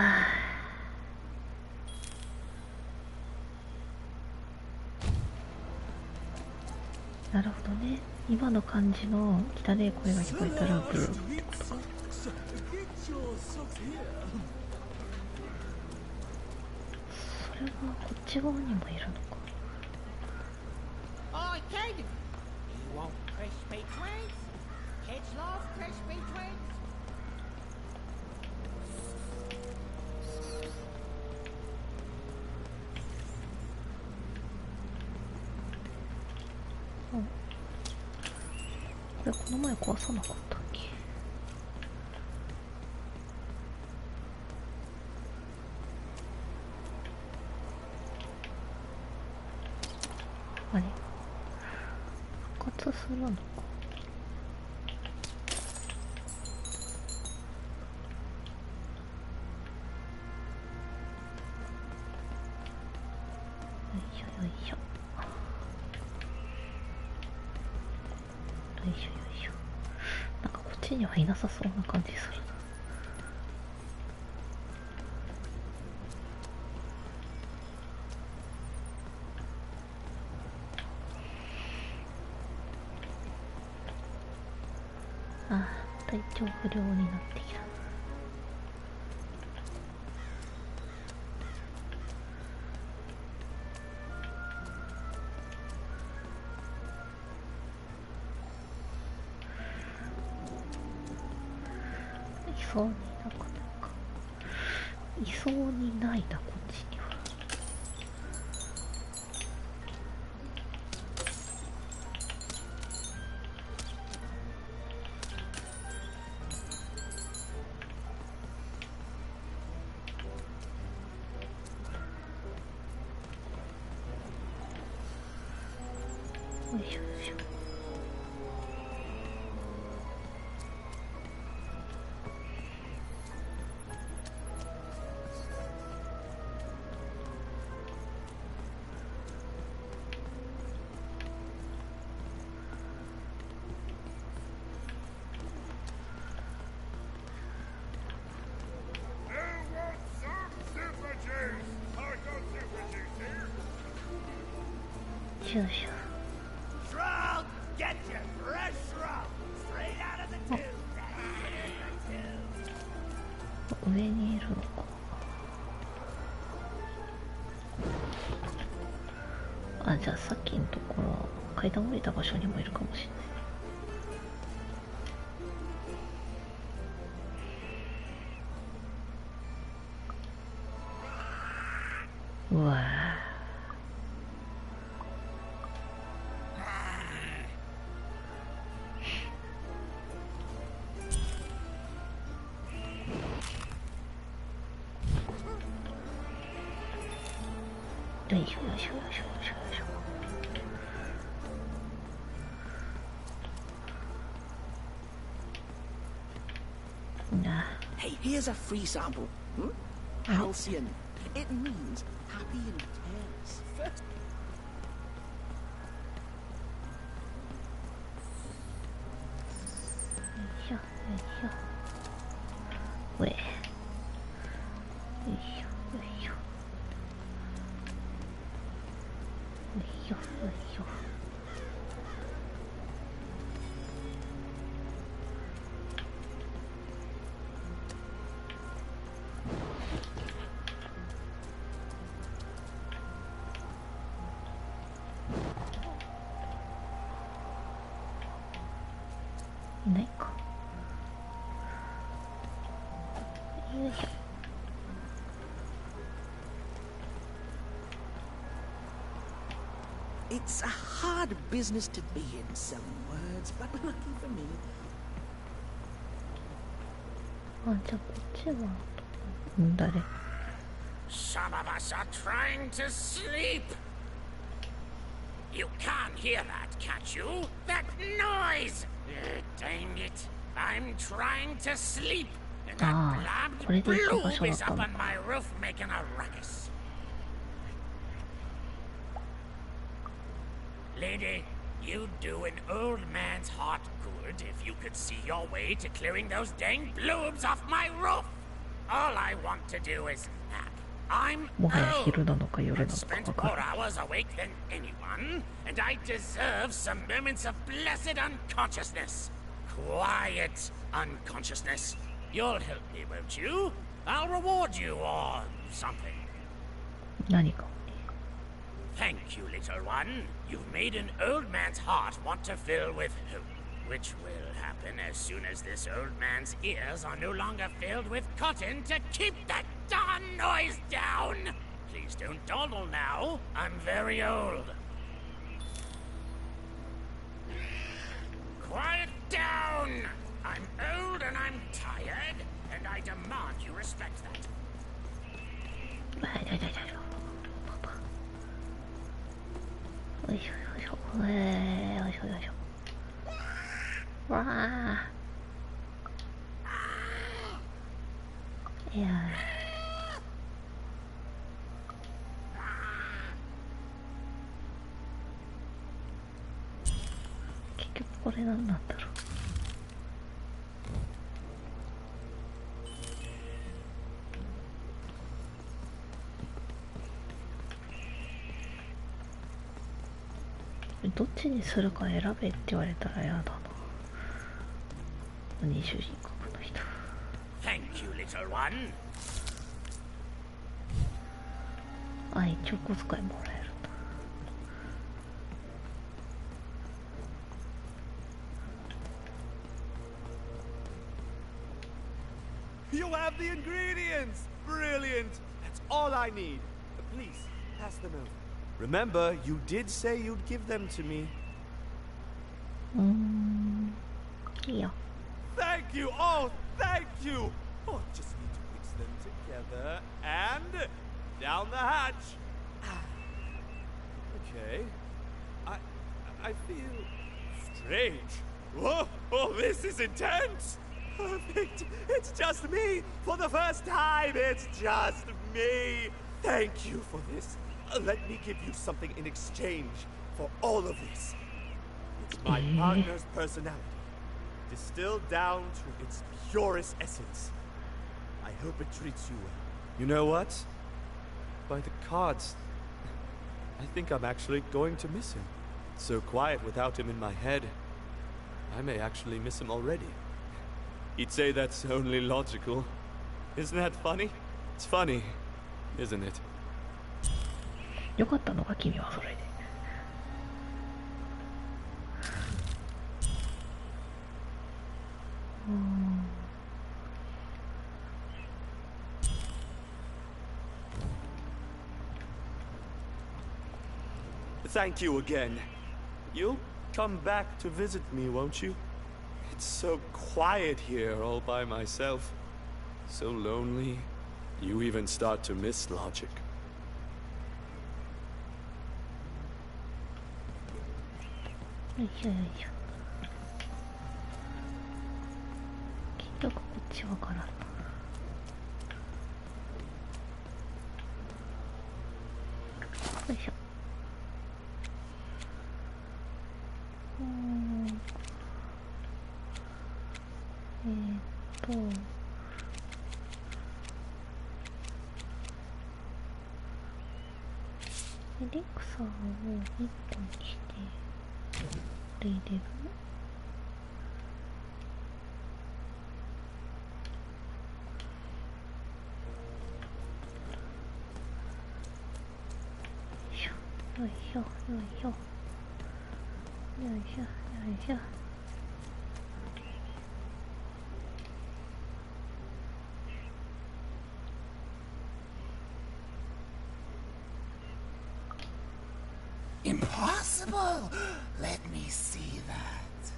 Speaker 1: ー、なるほどね。今の感じの汚い声が聞こえたらブルーってことか。それはこっち側にもいるのか。
Speaker 3: Oi, kid! You want crispy twins? Kids love crispy twins. これこの前壊さなかったっけ。あれ復活するのか。よいしょよいしょよいしょよいしょ。なんかこっちにはいなさそうな感じするな。あ、体調不良になってきた。いそうになくなんかいそうにないな、こっちには。よいしょよいしょ。よいしょ。上にいるのか。あ、じゃあさっきのところ階段降りた場所にもいるかもしれない。うわよいしょよいしょよいしょよいしょよいしょ。な。
Speaker 9: Hey, here's a free sample. Halcyon. It means happy and careless.
Speaker 1: Yo, yo. Wait. Yo, yo. Yo, yo.
Speaker 9: It's a hard business to be in, selling words, but lucky for me.
Speaker 1: あ、じゃあこっちは誰？
Speaker 8: Some of us are trying to sleep. You can't hear that, can't you? That noise! Dang it. I'm trying to sleep. And that blabbed blue is up on my roof making a ruckus. Lady, you'd do an old man's heart good if you could see your way to clearing those dang bloobs off my roof. All I want to do is nap. I'm old. I've spent more hours awake than anyone, and I deserve some moments of blessed unconsciousness. Quiet unconsciousness. You'll help me, won't you? I'll reward you or something.
Speaker 1: 何か
Speaker 8: Thank you, little one. You've made an old man's heart want to fill with hope, which will happen as soon as this old man's ears are no longer filled with cotton to keep that darn noise down. Please don't dawdle now. I'm very old. Quiet down! I'm old and I'm tired, and I demand you respect that.
Speaker 1: よいしょよいしょ、よいしょよいしょ。わあ。いや。結局これ何なんだろう。どっちにするか選べって言われたら嫌だな。二重人格の人。
Speaker 8: Thank you, little one.
Speaker 1: あ、一応小遣いもらえるんだ。
Speaker 6: You have the ingredients! Brilliant! That's all I need. Please, pass them over. Remember, you did say you'd give them to me.
Speaker 1: Yeah.
Speaker 6: Thank you! Oh, thank you! Oh, just need to mix them together and down the hatch. Okay. I feel strange. Whoa! Oh, this is intense! Perfect! It's just me! For the first time, it's just me! Thank you for this. Let me give you something in exchange for all of this. It's my partner's personality, distilled down to its purest essence. I hope it treats you well. You know what? By the cards, I think I'm actually going to miss him. It's so quiet without him in my head. I may actually miss him already. He'd say that's only logical. Isn't that funny? It's funny, isn't it?
Speaker 1: よかったのか君はそれで。
Speaker 6: Thank you again. You'll come back to visit me, won't you? It's so quiet here all by myself. So lonely. You even start to miss logic.
Speaker 1: よいしょよいしょ。結局こっちわからんな。よいしょ。エレクサーを1個にして、これ入れる。よいしょ、よいしょ、よいしょ、よいしょ。
Speaker 12: Impossible! Let me see that.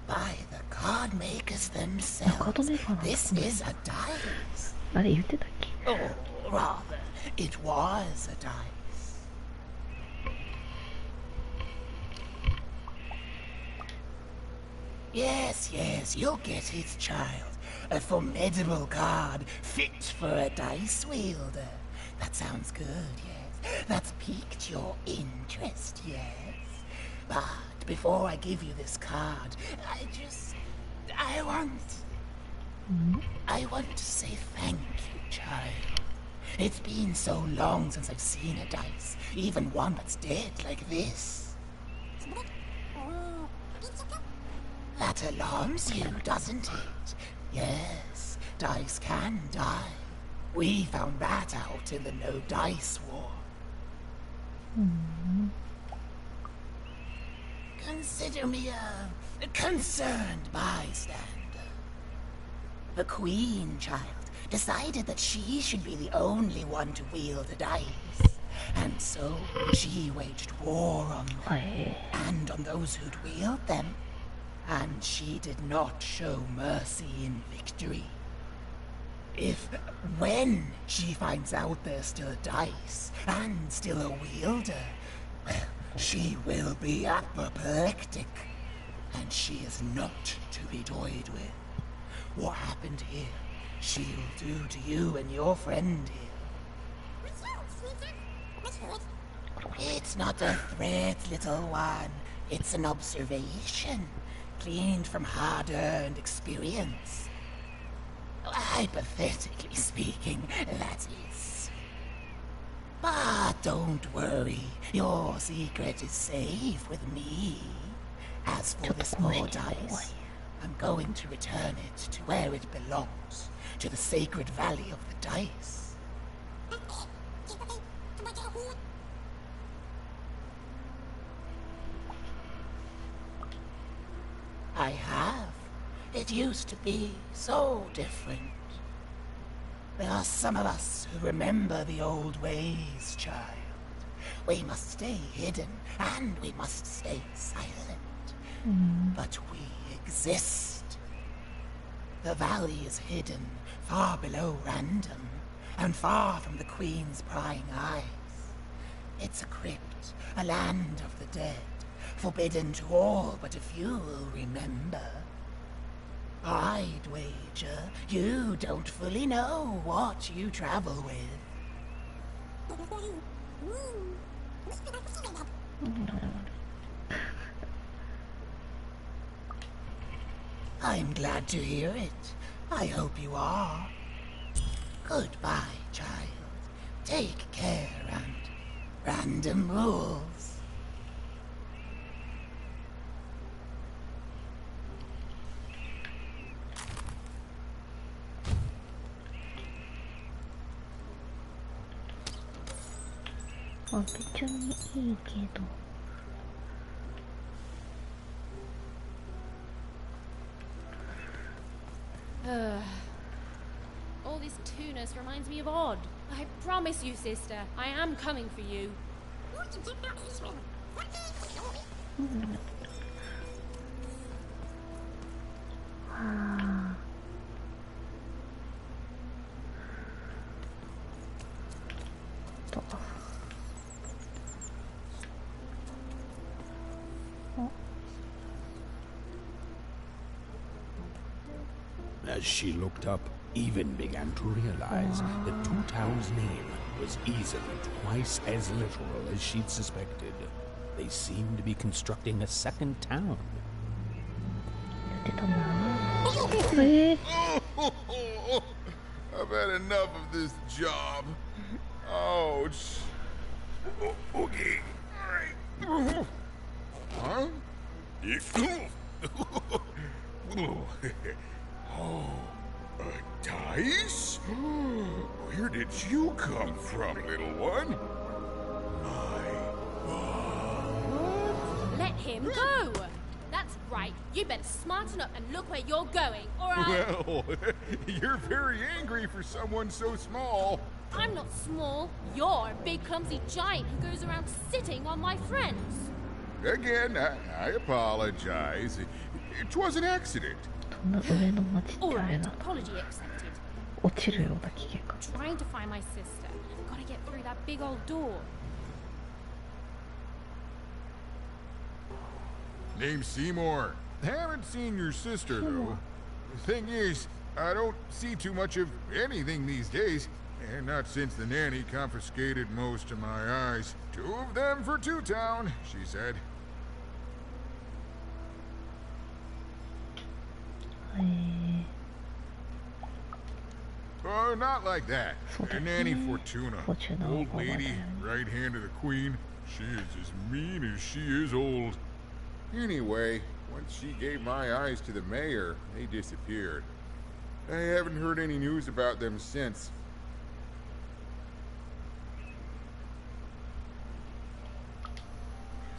Speaker 12: By the card makers themselves, this is a dice.
Speaker 1: あれ言ってたっけ?
Speaker 12: Oh, rather, it was a dice. Yes, yes, you'll get it, child. A formidable card fit for a dice wielder. That sounds good, yes. That's piqued your interest, yes. But before I give you this card, I want to say thank you, child. It's been so long since I've seen a dice, even one that's dead like this. That alarms you, doesn't it? Yes, dice can die. We found that out in the No Dice War. Consider me a concerned bystander. The Queen, child, decided that she should be the only one to wield the dice. And so she waged war on them, and on those who'd wield them. And she did not show mercy in victory. When she finds out there's still a dice, and still a wielder, she will be apoplectic. And she is not to be toyed with. What happened here, she'll do to you and your friend here. It's not a threat, little one. It's an observation, gleaned from hard-earned experience. Hypothetically speaking, that is. But don't worry, your secret is safe with me. As for this more dice, I'm going to return it to where it belongs, to the sacred valley of the dice. I have. It used to be so different. There are some of us who remember the old ways, child. We must stay hidden, and we must stay silent. But we exist. The valley is hidden, far below Random, and far from the Queen's prying eyes. It's a crypt, a land of the dead, forbidden to all but a few will remember. I'd wager you don't fully know what you travel with. I'm glad to hear it. I hope you are. Goodbye, child. Take care, and Random rules.
Speaker 10: All this tunus reminds me of Odd. I promise you, sister, I am coming for you.
Speaker 5: As she looked up, Even began to realize that Two Town's name was easily twice as literal as she'd suspected. They seemed to be constructing a second town.
Speaker 2: I've had enough of this job. Ouch. Okay. All right. Huh? Oh, a dice? Where did you come from, little one?
Speaker 10: Let him go! That's right. You better smarten up and look where you're going, or I...
Speaker 2: Well, you're very angry for someone so small.
Speaker 10: I'm not small. You're a big clumsy giant who goes around sitting on my friends.
Speaker 2: Again, I apologize. It was an accident.
Speaker 1: そんな上の町ってあれ
Speaker 10: Alright,
Speaker 1: な
Speaker 10: apology accepted.
Speaker 1: 落ちるような危険か
Speaker 10: Trying to find my sister. Gotta get through that big old door.
Speaker 2: Name's Seymour. Haven't seen your sister, though. The thing is, I don't see too much of anything these days. And not since the nanny confiscated most of my eyes. 2 of them for Two Town, she said. Oh, not like that. Nanny Fortuna. Old lady, right hand of the queen. She is as mean as she is old. Anyway, once she gave my eyes to the mayor, they disappeared. I haven't heard any news about them since.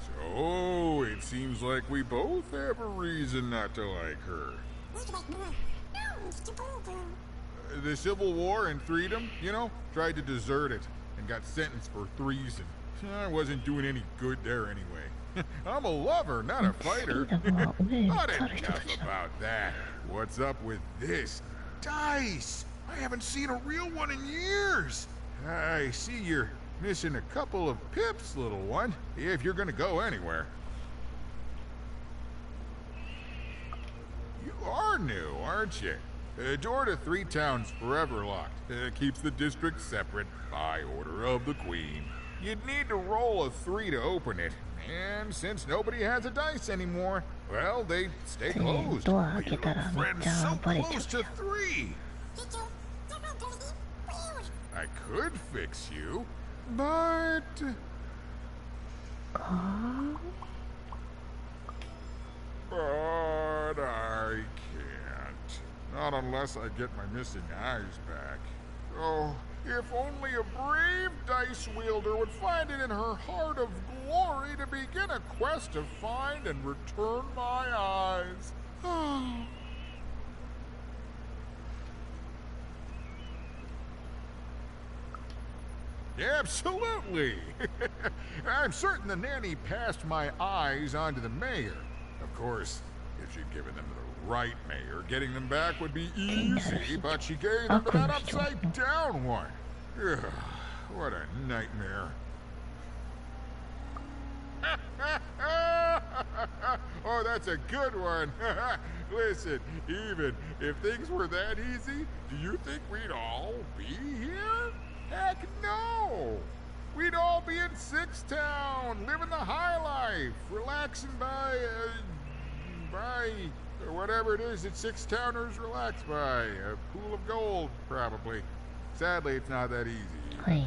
Speaker 2: So, it seems like we both have a reason not to like her. The Civil War and freedom, you know, tried to desert it and got sentenced for treason. I wasn't doing any good there anyway. I'm a lover, not a fighter. Not enough about that. What's up with this? Dice! I haven't seen a real one in years. I see you're missing a couple of pips, little one, if you're gonna go anywhere. You are new, aren't you? Door to Three Town's forever locked. Keeps the district separate by order of the Queen. You'd need to roll a 3 to open it, and since nobody has a dice anymore, well, they stay closed. But your old friend's so close to 3. I could fix you, but... But I can't. Not unless I get my missing eyes back. Oh, if only a brave dice wielder would find it in her heart of glory to begin a quest to find and return my eyes. Absolutely! I'm certain the nanny passed my eyes on to the mayor. Of course, if she'd given them to the right mayor, getting them back would be easy, but she gave them to that upside-down one. Ugh, what a nightmare. Oh, that's a good one. Listen, even if things were that easy, do you think we'd all be here? Heck no! We'd all be in Six Town, living the high life, relaxing by whatever it is that Six Towners relax by. A pool of gold, probably. Sadly, it's not that easy.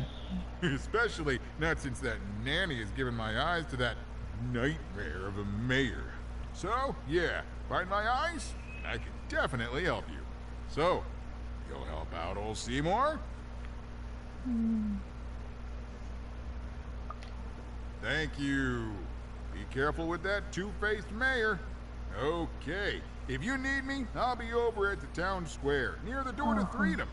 Speaker 2: Especially not since that nanny has given my eyes to that nightmare of a mayor. So, yeah, find my eyes, I can definitely help you. So, you'll help out old Seymour? Thank you. Be careful with that two-faced mayor. Okay. If you need me, I'll be over at the town square, near the door to Freedom.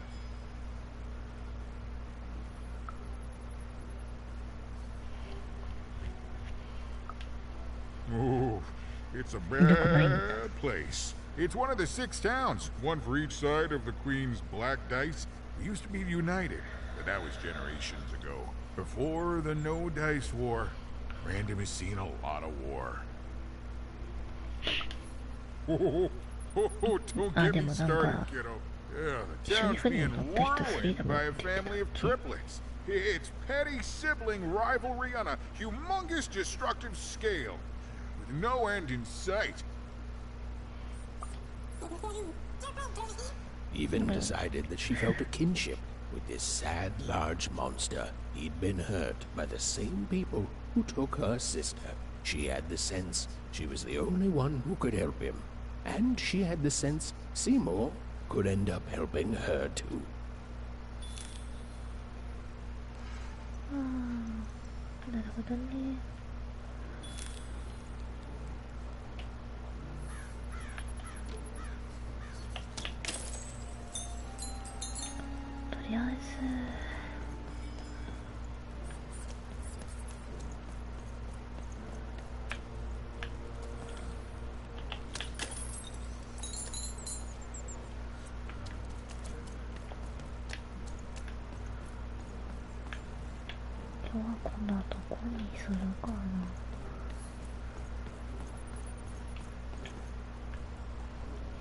Speaker 2: Oh, it's a bad place. It's one of the 6 towns, one for each side of the Queen's black dice. We used to be united, but that was generations ago. Before the No Dice War, Random has seen a lot of war. Don't get me started, kiddo. Yeah, the town's being ruined by a family of triplets. It's petty sibling rivalry on a humongous destructive scale, with no end in sight.
Speaker 5: Even decided that she felt a kinship with this sad, large monster. He'd been hurt by the same people who took her sister. She had the sense she was the only one who could help him. And she had the sense Seymour could end up helping her too.
Speaker 1: 今日はこんなとこにするかな。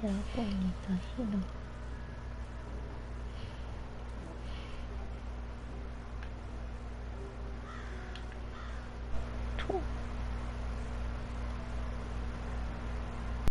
Speaker 1: エアコンに出しな。と